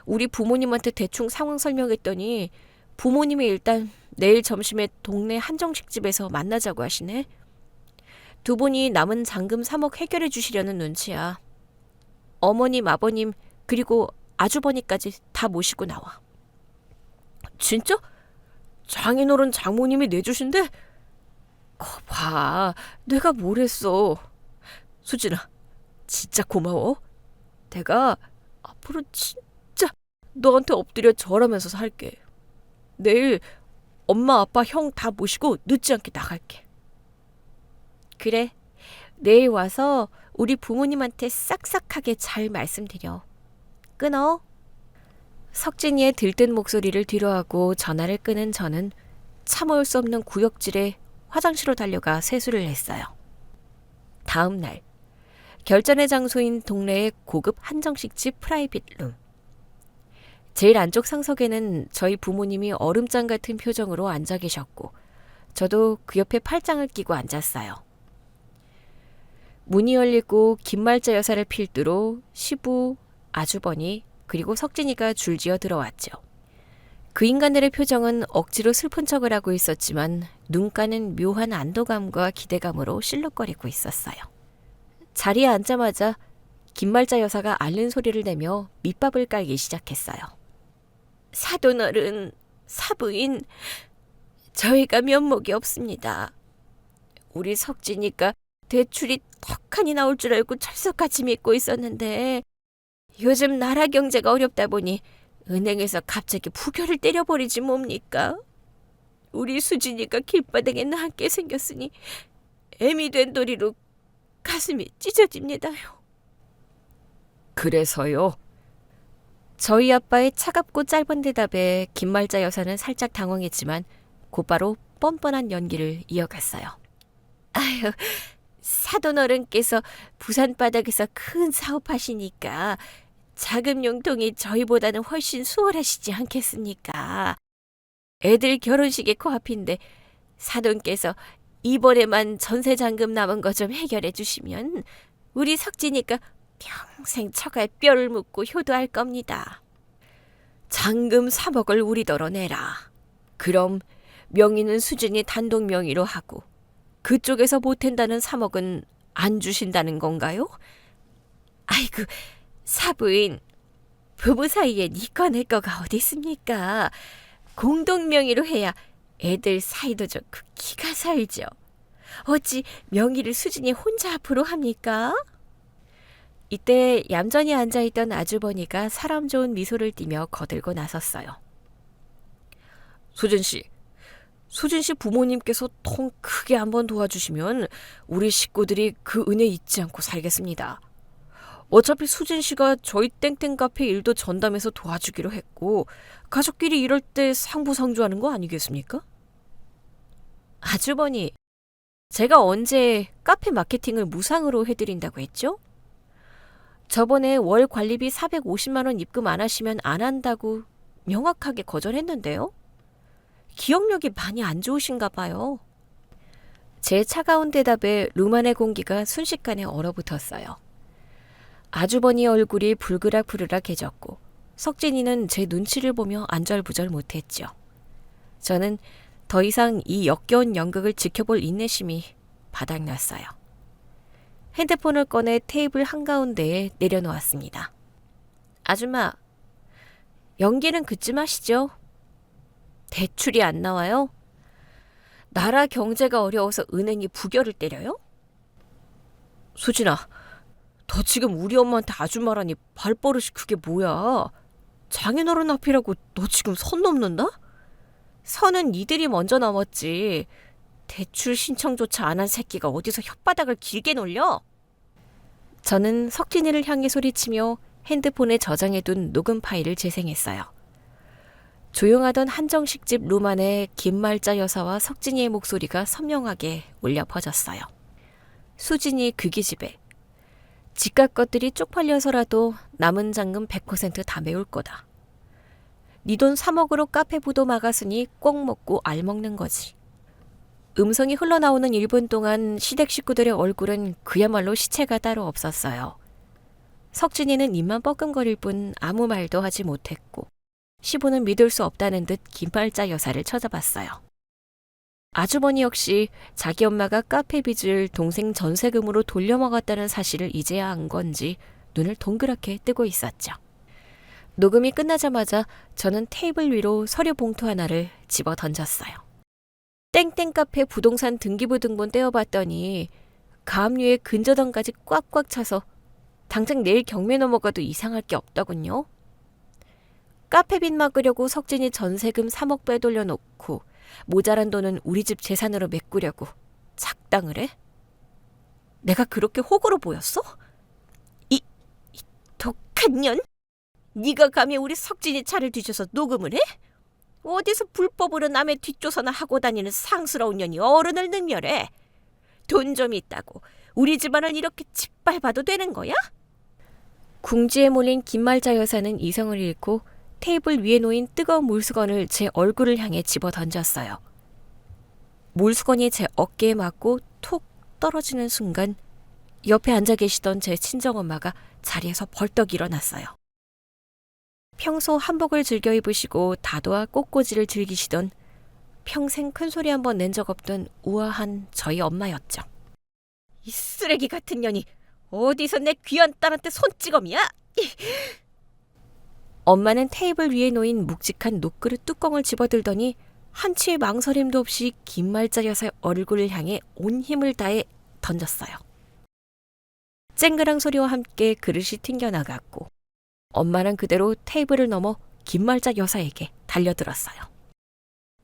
우리 부모님한테 대충 상황 설명했더니 부모님이 일단 내일 점심에 동네 한정식집에서 만나자고 하시네. 두 분이 남은 잔금 3억 해결해 주시려는 눈치야. 어머님, 아버님, 그리고 아주버니까지 다 모시고 나와. 진짜? 장인어른 장모님이 내주신대? 봐, 내가 뭘 했어. 수진아, 진짜 고마워. 내가 앞으로 진짜 너한테 엎드려 절하면서 살게. 내일 엄마, 아빠, 형 다 모시고 늦지 않게 나갈게. 그래, 내일 와서 우리 부모님한테 싹싹하게 잘 말씀드려. 끊어. 석진이의 들뜬 목소리를 뒤로하고 전화를 끊은 저는 참을 수 없는 구역질에 화장실로 달려가 세수를 했어요. 다음 날, 결전의 장소인 동네의 고급 한정식집 프라이빗 룸. 제일 안쪽 상석에는 저희 부모님이 얼음장 같은 표정으로 앉아 계셨고 저도 그 옆에 팔짱을 끼고 앉았어요. 문이 열리고 김말자 여사를 필두로 시부, 아주버니, 그리고 석진이가 줄지어 들어왔죠. 그 인간들의 표정은 억지로 슬픈 척을 하고 있었지만 눈가는 묘한 안도감과 기대감으로 실룩거리고 있었어요. 자리에 앉자마자 김말자 여사가 앓는 소리를 내며 밑밥을 깔기 시작했어요. 사돈어른, 사부인, 저희가 면목이 없습니다. 우리 석진이가 대출이 턱하니 나올 줄 알고 철석같이 믿고 있었는데 요즘 나라 경제가 어렵다 보니 은행에서 갑자기 부결을 때려버리지 뭡니까? 우리 수진이가 길바닥에 나앉게 생겼으니 애미 된 도리로 가슴이 찢어집니다요. 그래서요? 저희 아빠의 차갑고 짧은 대답에 김말자 여사는 살짝 당황했지만 곧바로 뻔뻔한 연기를 이어갔어요. 아유, 사돈어른께서 부산 바닥에서 큰 사업하시니까 자금 용통이 저희보다는 훨씬 수월하시지 않겠습니까? 애들 결혼식이 코앞인데 사돈께서 이번에만 전세 잔금 남은 거 좀 해결해 주시면 우리 석진이가 평생 처가에 뼈를 묻고 효도할 겁니다. 잔금 3억을 우리더러 내라. 그럼 명의는 수진이 단독 명의로 하고 그쪽에서 보탠다는 3억은 안 주신다는 건가요? 아이고, 사부인. 부부 사이에 니꺼 내 거가 어디 있습니까? 공동명의로 해야 애들 사이도 좋고 기가 살죠. 어찌 명의를 수진이 혼자 앞으로 합니까? 이때 얌전히 앉아있던 아주버니가 사람 좋은 미소를 띠며 거들고 나섰어요. 수진 씨 부모님께서 통 크게 한번 도와주시면 우리 식구들이 그 은혜 잊지 않고 살겠습니다. 어차피 수진 씨가 저희 땡땡 카페 일도 전담해서 도와주기로 했고 가족끼리 이럴 때 상부상조하는 거 아니겠습니까? 아주버니, 제가 언제 카페 마케팅을 무상으로 해드린다고 했죠? 저번에 월 관리비 450만 원 입금 안 하시면 안 한다고 명확하게 거절했는데요. 기억력이 많이 안 좋으신가 봐요. 제 차가운 대답에 루만의 공기가 순식간에 얼어붙었어요. 아주버니 얼굴이 불그락불그락해졌고 석진이는 제 눈치를 보며 안절부절 못했죠. 저는 더 이상 이 역겨운 연극을 지켜볼 인내심이 바닥났어요. 핸드폰을 꺼내 테이블 한가운데에 내려놓았습니다. 아줌마, 연기는 그쯤 하시죠? 대출이 안 나와요? 나라 경제가 어려워서 은행이 부결을 때려요? 수진아, 너 지금 우리 엄마한테 아줌마라니 발버릇이 그게 뭐야? 장인어른 앞이라고 너 지금 선 넘는다? 선은 니들이 먼저 넘었지. 대출 신청조차 안 한 새끼가 어디서 혓바닥을 길게 놀려? 저는 석진이를 향해 소리치며 핸드폰에 저장해둔 녹음 파일을 재생했어요. 조용하던 한정식 집 루만의 김말자 여사와 석진이의 목소리가 선명하게 울려 퍼졌어요. 수진이 귀기집애. 집값 것들이 쪽팔려서라도 남은 잔금 100% 다 메울 거다. 네 돈 3억으로 카페 부도 막았으니 꼭 먹고 알 먹는 거지. 음성이 흘러나오는 1분 동안 시댁 식구들의 얼굴은 그야말로 시체가 따로 없었어요. 석진이는 입만 뻐끔거릴 뿐 아무 말도 하지 못했고 시부는 믿을 수 없다는 듯 김팔자 여사를 쳐다봤어요. 아주버니 역시 자기 엄마가 카페 빚을 동생 전세금으로 돌려먹었다는 사실을 이제야 안 건지 눈을 동그랗게 뜨고 있었죠. 녹음이 끝나자마자 저는 테이블 위로 서류 봉투 하나를 집어 던졌어요. 땡땡 카페 부동산 등기부 등본 떼어봤더니 가압류에 근저당까지 꽉꽉 차서 당장 내일 경매 넘어가도 이상할 게 없더군요. 카페 빚 막으려고 석진이 전세금 3억 빼돌려 놓고 모자란 돈은 우리 집 재산으로 메꾸려고 작당을 해? 내가 그렇게 호구로 보였어? 이 독한 년? 네가 감히 우리 석진이 차를 뒤져서 녹음을 해? 어디서 불법으로 남의 뒷조사나 하고 다니는 상스러운 년이 어른을 능멸해? 돈 좀 있다고 우리 집안을 이렇게 짓밟아도 되는 거야? 궁지에 몰린 김말자 여사는 이성을 잃고 테이블 위에 놓인 뜨거운 물수건을 제 얼굴을 향해 집어 던졌어요. 물수건이 제 어깨에 맞고 톡 떨어지는 순간 옆에 앉아 계시던 제 친정엄마가 자리에서 벌떡 일어났어요. 평소 한복을 즐겨 입으시고 다도와 꽃꽂이를 즐기시던 평생 큰소리 한 번 낸 적 없던 우아한 저희 엄마였죠. 이 쓰레기 같은 년이 어디서 내 귀한 딸한테 손찌검이야? 엄마는 테이블 위에 놓인 묵직한 녹그릇 뚜껑을 집어들더니 한치의 망설임도 없이 김말자 여사의 얼굴을 향해 온 힘을 다해 던졌어요. 쨍그랑 소리와 함께 그릇이 튕겨나갔고 엄마는 그대로 테이블을 넘어 김말자 여사에게 달려들었어요.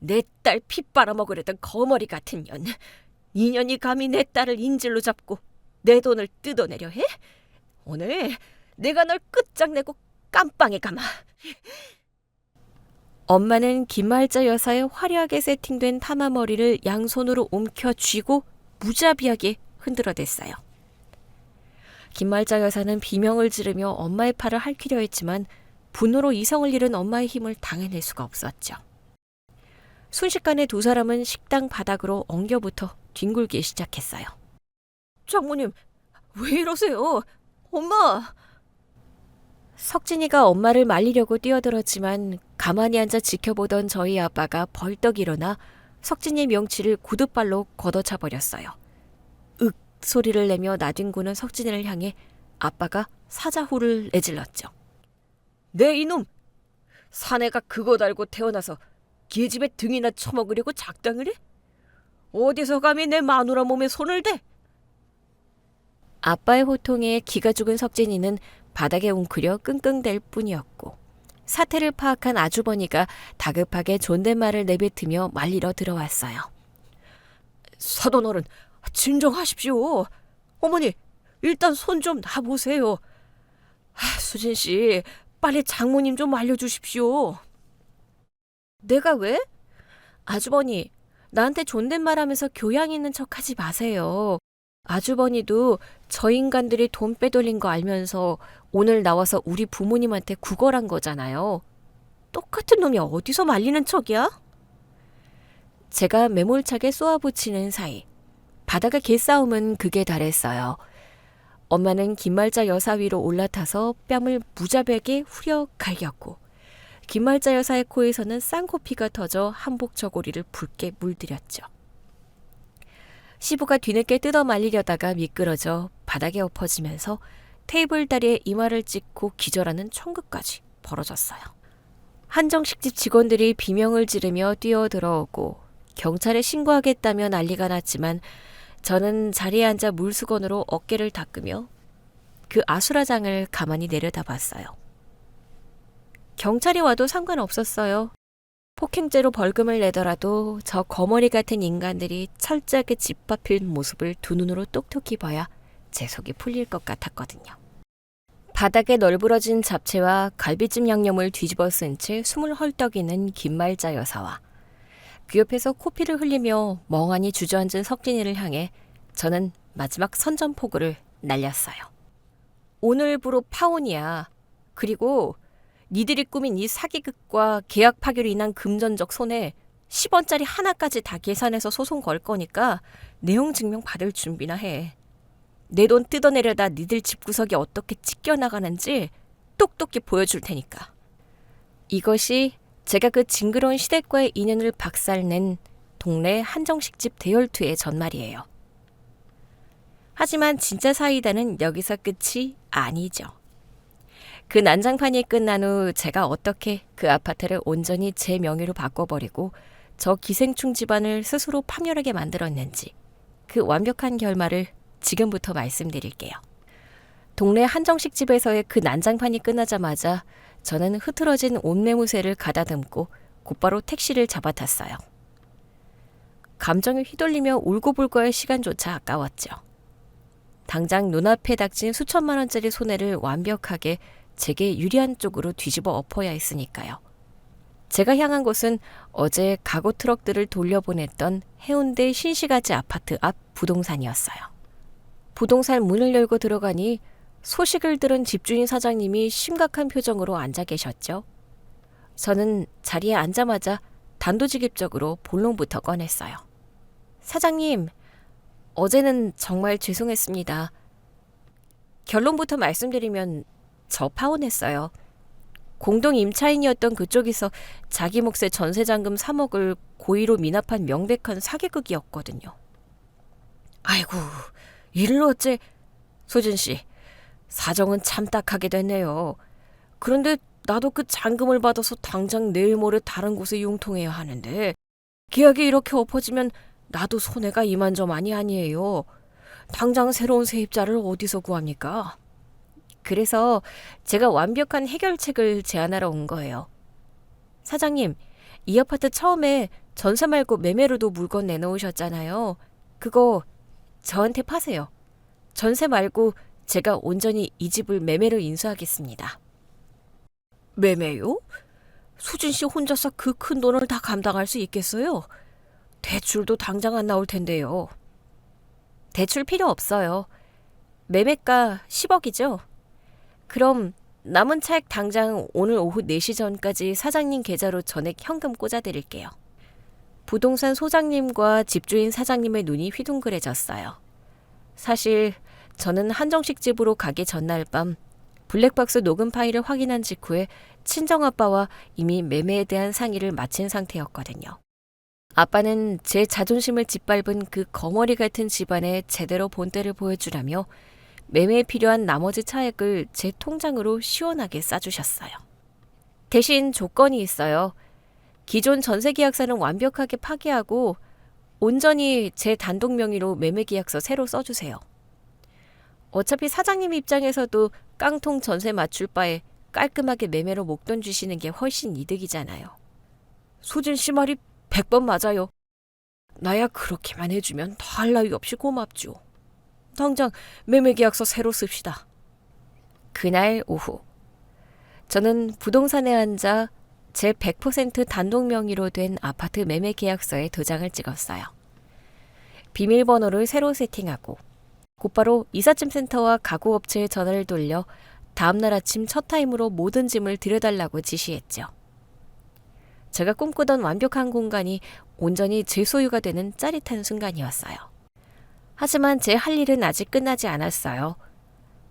내 딸 피 빨아먹으려던 거머리 같은 년. 이 년이 감히 내 딸을 인질로 잡고 내 돈을 뜯어내려 해? 오늘 내가 널 끝장내고 깜빵에 감아. 엄마는 김말자 여사의 화려하게 세팅된 타마머리를 양손으로 움켜쥐고 무자비하게 흔들어댔어요. 김말자 여사는 비명을 지르며 엄마의 팔을 핥히려 했지만 분노로 이성을 잃은 엄마의 힘을 당해낼 수가 없었죠. 순식간에 두 사람은 식당 바닥으로 엉겨붙어 뒹굴기 시작했어요. 장모님, 왜 이러세요? 엄마! 석진이가 엄마를 말리려고 뛰어들었지만 가만히 앉아 지켜보던 저희 아빠가 벌떡 일어나 석진이의 명치를 구두발로 걷어차 버렸어요. 윽 소리를 내며 나뒹구는 석진이를 향해 아빠가 사자호를 내질렀죠. 네 이놈! 사내가 그거 달고 태어나서 계집애 등이나 쳐먹으려고 작당을 해? 어디서 감히 내 마누라 몸에 손을 대? 아빠의 호통에 기가 죽은 석진이는 바닥에 웅크려 끙끙댈 뿐이었고 사태를 파악한 아주버니가 다급하게 존댓말을 내뱉으며 말리러 들어왔어요. 사돈어른, 진정하십시오. 어머니, 일단 손 좀 놔보세요. 수진 씨, 빨리 장모님 좀 알려주십시오. 내가 왜? 아주버니, 나한테 존댓말하면서 교양 있는 척하지 마세요. 아주버니도 저 인간들이 돈 빼돌린 거 알면서 오늘 나와서 우리 부모님한테 구걸한 거잖아요. 똑같은 놈이 어디서 말리는 척이야? 제가 매몰차게 쏘아붙이는 사이 바다가 개싸움은 극에 달했어요. 엄마는 김말자 여사 위로 올라타서 뺨을 무자백에 후려 갈겼고 김말자 여사의 코에서는 쌍코피가 터져 한복 저고리를 붉게 물들였죠. 시부가 뒤늦게 뜯어 말리려다가 미끄러져 바닥에 엎어지면서 테이블 다리에 이마를 찍고 기절하는 총극까지 벌어졌어요. 한정식집 직원들이 비명을 지르며 뛰어들어오고 경찰에 신고하겠다며 난리가 났지만 저는 자리에 앉아 물수건으로 어깨를 닦으며 그 아수라장을 가만히 내려다봤어요. 경찰이 와도 상관없었어요. 폭행죄로 벌금을 내더라도 저 거머리 같은 인간들이 철저하게 짓밟힐 모습을 두 눈으로 똑똑히 봐야 제 속이 풀릴 것 같았거든요. 바닥에 널브러진 잡채와 갈비찜 양념을 뒤집어 쓴 채 숨을 헐떡이는 김말자 여사와 그 옆에서 코피를 흘리며 멍하니 주저앉은 석진이를 향해 저는 마지막 선전포고를 날렸어요. 오늘부로 파혼이야. 그리고 니들이 꾸민 이 사기극과 계약 파기로 인한 금전적 손해 10원짜리 하나까지 다 계산해서 소송 걸 거니까 내용 증명 받을 준비나 해. 내 돈 뜯어내려다 니들 집구석이 어떻게 찢겨나가는지 똑똑히 보여줄 테니까. 이것이 제가 그 징그러운 시댁과의 인연을 박살낸 동네 한정식집 대열투의 전말이에요. 하지만 진짜 사이다는 여기서 끝이 아니죠. 그 난장판이 끝난 후 제가 어떻게 그 아파트를 온전히 제 명의로 바꿔버리고 저 기생충 집안을 스스로 파멸하게 만들었는지 그 완벽한 결말을 지금부터 말씀드릴게요. 동네 한정식집에서의 그 난장판이 끝나자마자 저는 흐트러진 옷매무새를 가다듬고 곧바로 택시를 잡아탔어요. 감정에 휘둘리며 울고불고 할 시간조차 아까웠죠. 당장 눈앞에 닥친 수천만 원짜리 손해를 완벽하게 제게 유리한 쪽으로 뒤집어 엎어야 했으니까요. 제가 향한 곳은 어제 가구 트럭들을 돌려보냈던 해운대 신시가지 아파트 앞 부동산이었어요. 부동산 문을 열고 들어가니 소식을 들은 집주인 사장님이 심각한 표정으로 앉아 계셨죠. 저는 자리에 앉자마자 단도직입적으로 본론부터 꺼냈어요. 사장님, 어제는 정말 죄송했습니다. 결론부터 말씀드리면 저 파혼했어요. 공동 임차인이었던 그쪽에서 자기 몫의 전세잔금 3억을 고의로 미납한 명백한 사기극이었거든요. 아이고, 이를 어째... 소진 씨, 사정은 참 딱하게 됐네요. 그런데 나도 그 잔금을 받아서 당장 내일 모레 다른 곳에 융통해야 하는데 계약이 이렇게 엎어지면 나도 손해가 이만저만이 아니에요. 당장 새로운 세입자를 어디서 구합니까? 그래서 제가 완벽한 해결책을 제안하러 온 거예요. 사장님, 이 아파트 처음에 전세 말고 매매로도 물건 내놓으셨잖아요. 그거 저한테 파세요. 전세 말고 제가 온전히 이 집을 매매로 인수하겠습니다. 매매요? 수진 씨 혼자서 그 큰 돈을 다 감당할 수 있겠어요? 대출도 당장 안 나올 텐데요. 대출 필요 없어요. 매매가 10억이죠? 그럼 남은 차액 당장 오늘 오후 4시 전까지 사장님 계좌로 전액 현금 꽂아드릴게요. 부동산 소장님과 집주인 사장님의 눈이 휘둥그레졌어요. 사실 저는 한정식 집으로 가기 전날 밤 블랙박스 녹음 파일을 확인한 직후에 친정아빠와 이미 매매에 대한 상의를 마친 상태였거든요. 아빠는 제 자존심을 짓밟은 그 거머리 같은 집안에 제대로 본때를 보여주라며 매매에 필요한 나머지 차액을 제 통장으로 시원하게 싸주셨어요. 대신 조건이 있어요. 기존 전세계약서는 완벽하게 파기하고 온전히 제 단독 명의로 매매계약서 새로 써주세요. 어차피 사장님 입장에서도 깡통 전세 맞출 바에 깔끔하게 매매로 목돈 주시는 게 훨씬 이득이잖아요. 수진 씨 말이 100번 맞아요. 나야 그렇게만 해주면 더할 나위 없이 고맙죠. 당장 매매계약서 새로 씁시다. 그날 오후 저는 부동산에 앉아 제 100% 단독 명의로 된 아파트 매매계약서에 도장을 찍었어요. 비밀번호를 새로 세팅하고 곧바로 이삿짐센터와 가구업체에 전화를 돌려 다음날 아침 첫 타임으로 모든 짐을 들여달라고 지시했죠. 제가 꿈꾸던 완벽한 공간이 온전히 제 소유가 되는 짜릿한 순간이었어요. 하지만 제 할 일은 아직 끝나지 않았어요.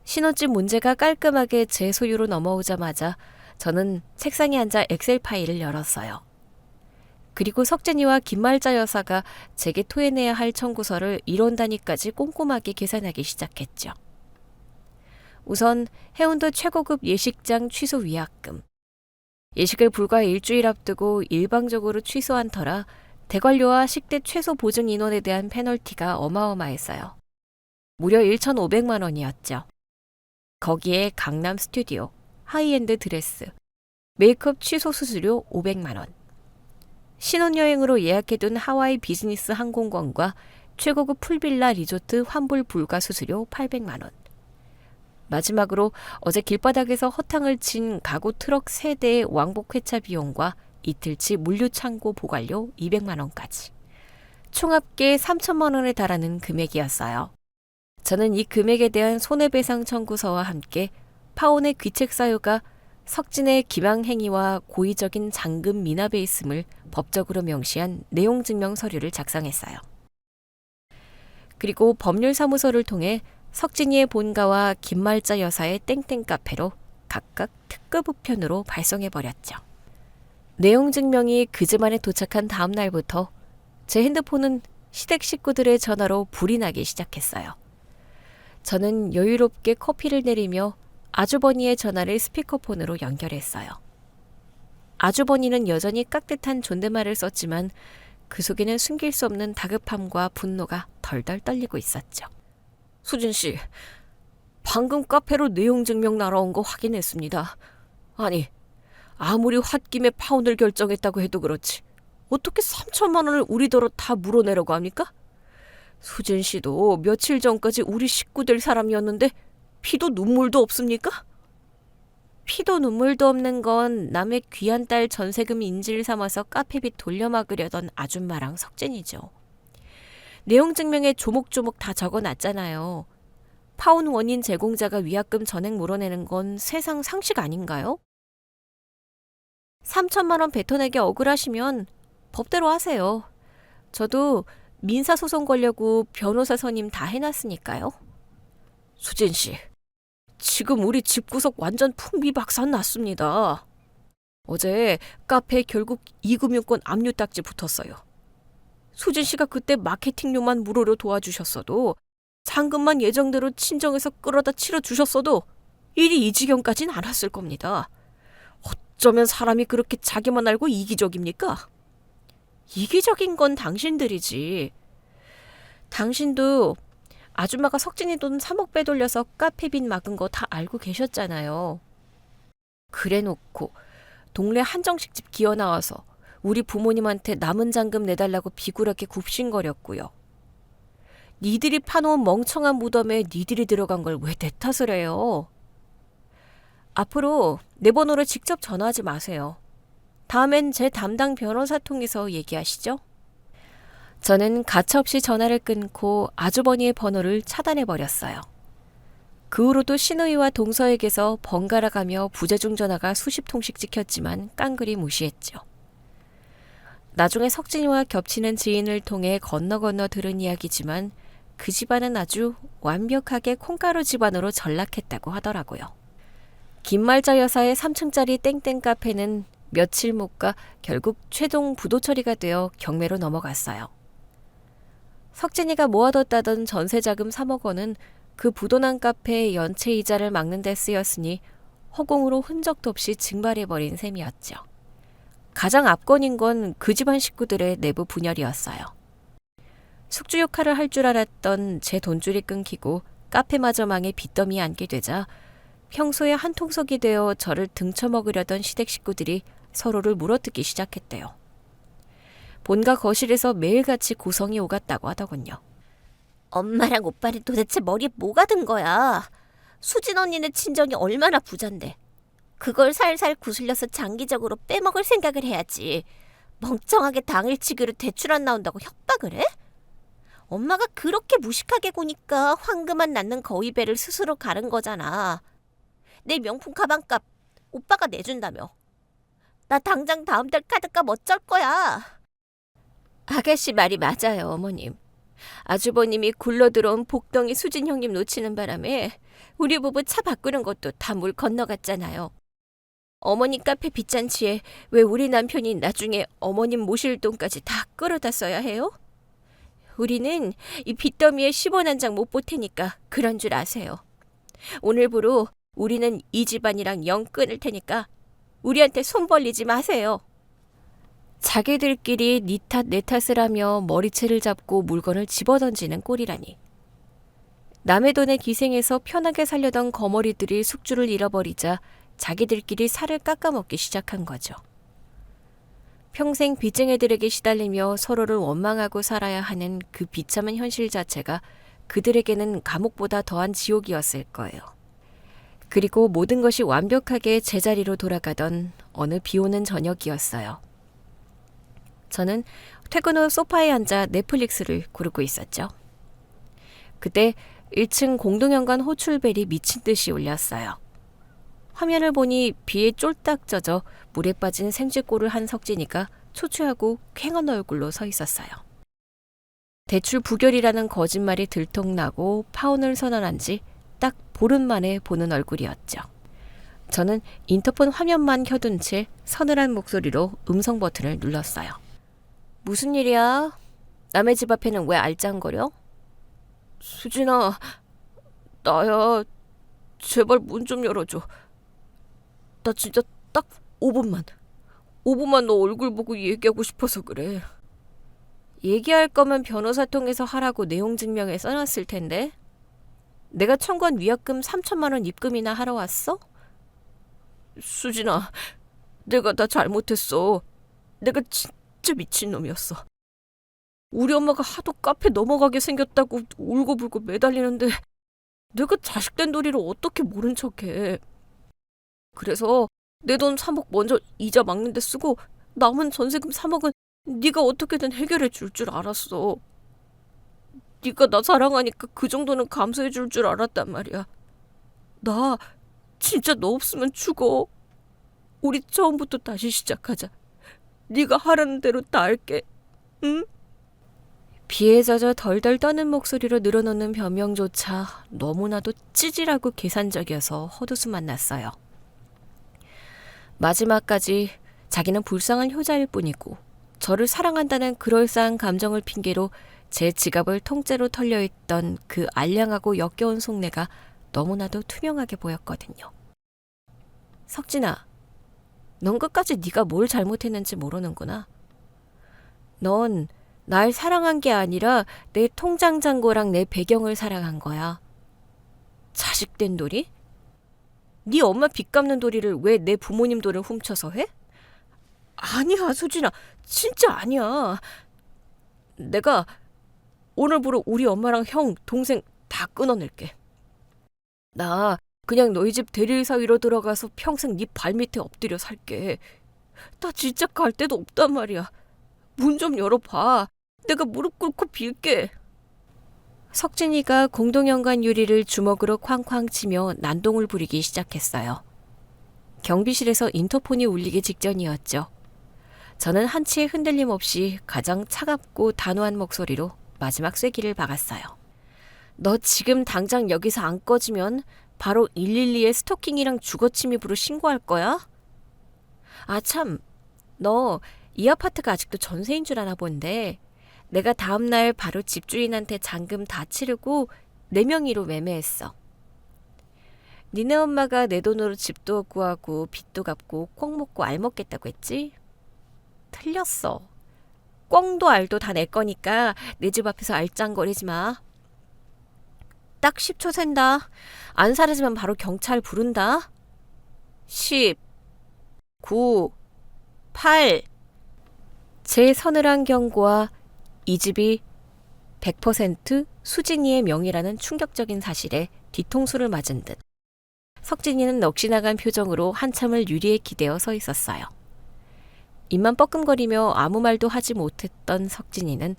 신혼집 문제가 깔끔하게 제 소유로 넘어오자마자 저는 책상에 앉아 엑셀 파일을 열었어요. 그리고 석진이와 김말자 여사가 제게 토해내야 할 청구서를 이론 단위까지 꼼꼼하게 계산하기 시작했죠. 우선 해운도 최고급 예식장 취소 위약금. 예식을 불과 일주일 앞두고 일방적으로 취소한 터라 대관료와 식대 최소 보증 인원에 대한 페널티가 어마어마했어요. 무려 1,500만 원이었죠. 거기에 강남 스튜디오, 하이엔드 드레스, 메이크업 취소 수수료 500만 원. 신혼여행으로 예약해둔 하와이 비즈니스 항공권과 최고급 풀빌라 리조트 환불 불가 수수료 800만 원. 마지막으로 어제 길바닥에서 허탕을 친 가구 트럭 3대의 왕복 회차 비용과 이틀치 물류 창고 보관료 200만 원까지. 총합계 3천만 원에 달하는 금액이었어요. 저는 이 금액에 대한 손해배상 청구서와 함께 파혼의 귀책 사유가 석진의 기망 행위와 고의적인 잔금 미납에 있음을 법적으로 명시한 내용 증명 서류를 작성했어요. 그리고 법률사무소를 통해 석진이의 본가와 김말자 여사의 땡땡 카페로 각각 특급 우편으로 발송해버렸죠. 내용 증명이 그즈만에 도착한 다음 날부터 제 핸드폰은 시댁 식구들의 전화로 불이 나기 시작했어요. 저는 여유롭게 커피를 내리며 아주버니의 전화를 스피커폰으로 연결했어요. 아주버니는 여전히 깍듯한 존댓말을 썼지만 그 속에는 숨길 수 없는 다급함과 분노가 덜덜 떨리고 있었죠. 수진 씨, 방금 카페로 내용 증명 날아온 거 확인했습니다. 아니, 아무리 홧김에 파혼을 결정했다고 해도 그렇지 어떻게 3천만 원을 우리더러 다 물어내려고 합니까? 수진 씨도 며칠 전까지 우리 식구들 사람이었는데 피도 눈물도 없습니까? 피도 눈물도 없는 건 남의 귀한 딸 전세금 인질 삼아서 카페빚 돌려막으려던 아줌마랑 석진이죠. 내용 증명에 조목조목 다 적어놨잖아요. 파혼 원인 제공자가 위약금 전액 물어내는 건 세상 상식 아닌가요? 3천만 원 뱉어내기 억울하시면 법대로 하세요. 저도 민사소송 걸려고 변호사 선임 다 해놨으니까요. 수진 씨, 지금 우리 집구석 완전 풍비박산 났습니다. 어제 카페에 결국 이금융권 압류 딱지 붙었어요. 수진 씨가 그때 마케팅료만 무료로 도와주셨어도 잔금만 예정대로 친정에서 끌어다 치러주셨어도 일이 이 지경까진 않았을 겁니다. 어쩌면 사람이 그렇게 자기만 알고 이기적입니까? 이기적인 건 당신들이지. 당신도 아줌마가 석진이 돈 3억 빼돌려서 카페 빚 막은 거 다 알고 계셨잖아요. 그래놓고 동네 한정식집 기어 나와서 우리 부모님한테 남은 잔금 내달라고 비굴하게 굽신거렸고요. 니들이 파놓은 멍청한 무덤에 니들이 들어간 걸 왜 내 탓을 해요? 앞으로 내 번호로 직접 전화하지 마세요. 다음엔 제 담당 변호사 통해서 얘기하시죠. 저는 가차없이 전화를 끊고 아주버니의 번호를 차단해버렸어요. 그 후로도 신우이와 동서에게서 번갈아가며 부재중 전화가 수십 통씩 찍혔지만 깡그리 무시했죠. 나중에 석진이와 겹치는 지인을 통해 건너 들은 이야기지만 그 집안은 아주 완벽하게 콩가루 집안으로 전락했다고 하더라고요. 김말자 여사의 3층짜리 땡땡 카페는 며칠 못 가 결국 최종 부도 처리가 되어 경매로 넘어갔어요. 석진이가 모아뒀다던 전세자금 3억 원은 그 부도난 카페의 연체 이자를 막는 데 쓰였으니 허공으로 흔적도 없이 증발해버린 셈이었죠. 가장 압권인 건 그 집안 식구들의 내부 분열이었어요. 숙주 역할을 할 줄 알았던 제 돈줄이 끊기고 카페마저 망해 빚더미에 앉게 되자 평소에 한통속이 되어 저를 등쳐먹으려던 시댁 식구들이 서로를 물어뜯기 시작했대요. 본가 거실에서 매일같이 고성이 오갔다고 하더군요.
엄마랑 오빠는 도대체 머리에 뭐가 든 거야? 수진 언니네 친정이 얼마나 부잔데. 그걸 살살 구슬려서 장기적으로 빼먹을 생각을 해야지. 멍청하게 당일치기로 대출 안 나온다고 협박을 해? 엄마가 그렇게 무식하게 구니까 황금만 낳는 거위배를 스스로 가른 거잖아. 내 명품 가방값 오빠가 내준다며. 나 당장 다음 달 카드값 어쩔 거야.
아가씨 말이 맞아요, 어머님. 아주버님이 굴러들어온 복덩이 수진 형님 놓치는 바람에 우리 부부 차 바꾸는 것도 다 물 건너갔잖아요. 어머니 카페 빚잔치에 왜 우리 남편이 나중에 어머님 모실 돈까지 다 끌어다 써야 해요? 우리는 이 빚더미에 10원 한 장 못 보태니까 그런 줄 아세요. 오늘부로 우리는 이 집안이랑 영 끊을 테니까 우리한테 손 벌리지 마세요. 자기들끼리 니 탓 내 탓을 하며 머리채를 잡고 물건을 집어던지는 꼴이라니. 남의 돈에 기생해서 편하게 살려던 거머리들이 숙주를 잃어버리자 자기들끼리 살을 깎아먹기 시작한 거죠. 평생 빚쟁이들에게 시달리며 서로를 원망하고 살아야 하는 그 비참한 현실 자체가 그들에게는 감옥보다 더한 지옥이었을 거예요. 그리고 모든 것이 완벽하게 제자리로 돌아가던 어느 비오는 저녁이었어요. 저는 퇴근 후 소파에 앉아 넷플릭스를 고르고 있었죠. 그때 1층 공동현관 호출벨이 미친 듯이 울렸어요. 화면을 보니 비에 쫄딱 젖어 물에 빠진 생쥐꼴을 한 석진이가 초췌하고 쾌한 얼굴로 서 있었어요. 대출 부결이라는 거짓말이 들통나고 파혼을 선언한 지 딱 보름 만에 보는 얼굴이었죠. 저는 인터폰 화면만 켜둔 채 서늘한 목소리로 음성 버튼을 눌렀어요. 무슨 일이야? 남의 집 앞에는 왜 알짱거려? 수진아, 나야. 제발 문 좀 열어줘. 나 진짜 딱 5분만 너 얼굴 보고 얘기하고 싶어서 그래. 얘기할 거면 변호사 통해서 하라고 내용 증명에 써놨을 텐데. 내가 청구한 위약금 3천만 원 입금이나 하러 왔어? 수진아, 내가 다 잘못했어. 내가 진짜 미친놈이었어. 우리 엄마가 하도 카페 넘어가게 생겼다고 울고불고 매달리는데 내가 자식된 도리를 어떻게 모른 척해. 그래서 내 돈 3억 먼저 이자 막는 데 쓰고 남은 전세금 3억은 네가 어떻게든 해결해 줄 줄 알았어. 네가 나 사랑하니까 그 정도는 감수해 줄 줄 알았단 말이야. 나 진짜 너 없으면 죽어. 우리 처음부터 다시 시작하자. 네가 하라는 대로 다 할게. 응? 비에 젖어 덜덜 떠는 목소리로 늘어놓는 변명조차 너무나도 찌질하고 계산적이어서 헛웃음만 났어요. 마지막까지 자기는 불쌍한 효자일 뿐이고 저를 사랑한다는 그럴싸한 감정을 핑계로 제 지갑을 통째로 털려있던 그 알량하고 역겨운 속내가 너무나도 투명하게 보였거든요. 석진아, 넌 끝까지 네가 뭘 잘못했는지 모르는구나. 넌 날 사랑한 게 아니라 내 통장 잔고랑 내 배경을 사랑한 거야. 자식된 도리? 네 엄마 빚 갚는 도리를 왜 내 부모님 돈을 훔쳐서 해? 아니야, 수진아. 진짜 아니야. 내가 오늘부로 우리 엄마랑 형, 동생 다 끊어낼게. 나 그냥 너희 집 대리일 사위로 들어가서 평생 네 발밑에 엎드려 살게. 나 진짜 갈 데도 없단 말이야. 문 좀 열어봐. 내가 무릎 꿇고 빌게. 석진이가 공동현관 유리를 주먹으로 쾅쾅 치며 난동을 부리기 시작했어요. 경비실에서 인터폰이 울리기 직전이었죠. 저는 한치의 흔들림 없이 가장 차갑고 단호한 목소리로 마지막 쐐기를 박았어요. 너 지금 당장 여기서 안 꺼지면 바로 112에 스토킹이랑 주거침입으로 신고할 거야? 아 참, 너 이 아파트가 아직도 전세인 줄 아나 본데 내가 다음날 바로 집주인한테 잔금 다 치르고 내 명의로 매매했어. 니네 엄마가 내 돈으로 집도 구하고 빚도 갚고 꽁 먹고 알 먹겠다고 했지? 틀렸어. 꽁도 알도 다 내 거니까 내 집 앞에서 알짱거리지 마. 딱 10초 샌다. 안 사라지면 바로 경찰 부른다. 10, 9, 8. 제 서늘한 경고와 이 집이 100% 수진이의 명의라는 충격적인 사실에 뒤통수를 맞은 듯 석진이는 넋이나간 표정으로 한참을 유리에 기대어 서 있었어요. 입만 뻐끔거리며 아무 말도 하지 못했던 석진이는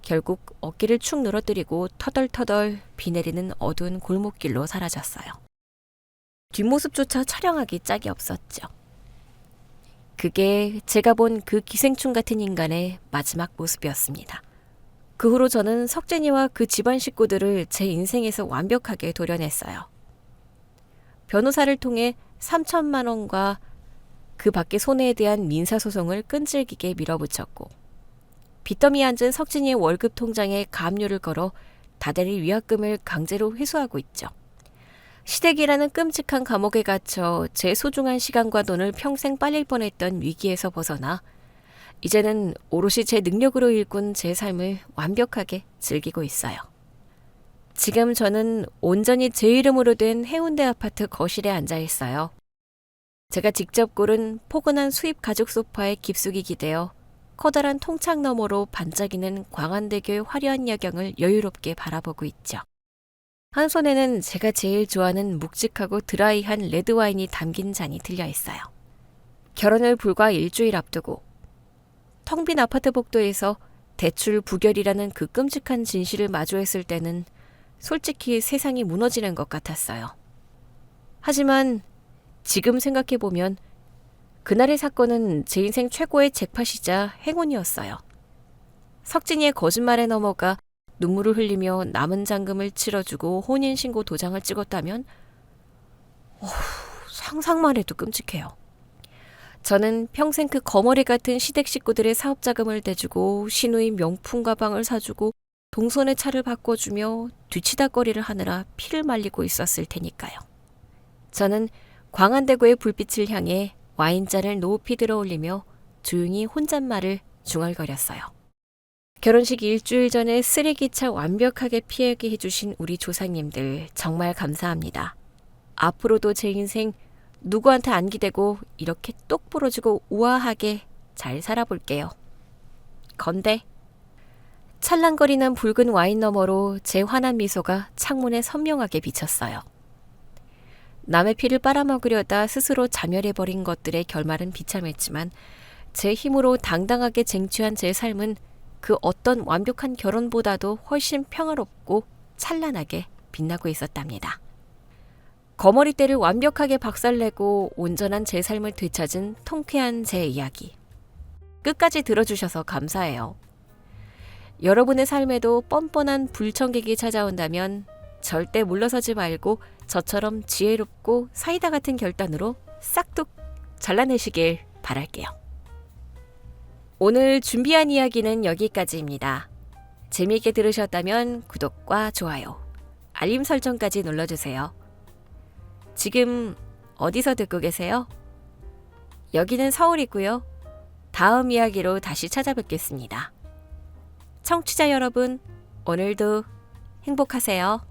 결국 어깨를 축 늘어뜨리고 터덜터덜 비 내리는 어두운 골목길로 사라졌어요. 뒷모습조차 촬영하기 짝이 없었죠. 그게 제가 본 그 기생충 같은 인간의 마지막 모습이었습니다. 그 후로 저는 석진이와 그 집안 식구들을 제 인생에서 완벽하게 도려냈어요. 변호사를 통해 3천만 원과 그 밖의 손해에 대한 민사소송을 끈질기게 밀어붙였고 빚더미에 앉은 석진이의 월급 통장에 가압류를 걸어 다달이 위약금을 강제로 회수하고 있죠. 시댁이라는 끔찍한 감옥에 갇혀 제 소중한 시간과 돈을 평생 빨릴 뻔했던 위기에서 벗어나 이제는 오롯이 제 능력으로 일군 제 삶을 완벽하게 즐기고 있어요. 지금 저는 온전히 제 이름으로 된 해운대 아파트 거실에 앉아 있어요. 제가 직접 고른 포근한 수입 가죽 소파에 깊숙이 기대어 커다란 통창 너머로 반짝이는 광안대교의 화려한 야경을 여유롭게 바라보고 있죠. 한 손에는 제가 제일 좋아하는 묵직하고 드라이한 레드와인이 담긴 잔이 들려 있어요. 결혼을 불과 일주일 앞두고 텅 빈 아파트 복도에서 대출 부결이라는 그 끔찍한 진실을 마주했을 때는 솔직히 세상이 무너지는 것 같았어요. 하지만 지금 생각해보면 그날의 사건은 제 인생 최고의 잭팟이자 행운이었어요. 석진이의 거짓말에 넘어가 눈물을 흘리며 남은 잔금을 치러주고 혼인신고 도장을 찍었다면 상상만 해도 끔찍해요. 저는 평생 그 거머리 같은 시댁 식구들의 사업 자금을 대주고 시누이 명품 가방을 사주고 동선의 차를 바꿔주며 뒤치다거리를 하느라 피를 말리고 있었을 테니까요. 저는 광안대교의 불빛을 향해 와인잔을 높이 들어올리며 조용히 혼잣말을 중얼거렸어요. 결혼식 일주일 전에 쓰레기차 완벽하게 피하게 해주신 우리 조상님들 정말 감사합니다. 앞으로도 제 인생 누구한테 안 기대고 이렇게 똑부러지고 우아하게 잘 살아볼게요. 건대. 찰랑거리는 붉은 와인 너머로 제 환한 미소가 창문에 선명하게 비쳤어요. 남의 피를 빨아먹으려다 스스로 자멸해버린 것들의 결말은 비참했지만 제 힘으로 당당하게 쟁취한 제 삶은 그 어떤 완벽한 결혼보다도 훨씬 평화롭고 찬란하게 빛나고 있었답니다. 거머리대를 완벽하게 박살내고 온전한 제 삶을 되찾은 통쾌한 제 이야기. 끝까지 들어주셔서 감사해요. 여러분의 삶에도 뻔뻔한 불청객이 찾아온다면 절대 물러서지 말고 저처럼 지혜롭고 사이다 같은 결단으로 싹둑 잘라내시길 바랄게요. 오늘 준비한 이야기는 여기까지입니다. 재미있게 들으셨다면 구독과 좋아요, 알림 설정까지 눌러주세요. 지금 어디서 듣고 계세요? 여기는 서울이고요. 다음 이야기로 다시 찾아뵙겠습니다. 청취자 여러분, 오늘도 행복하세요.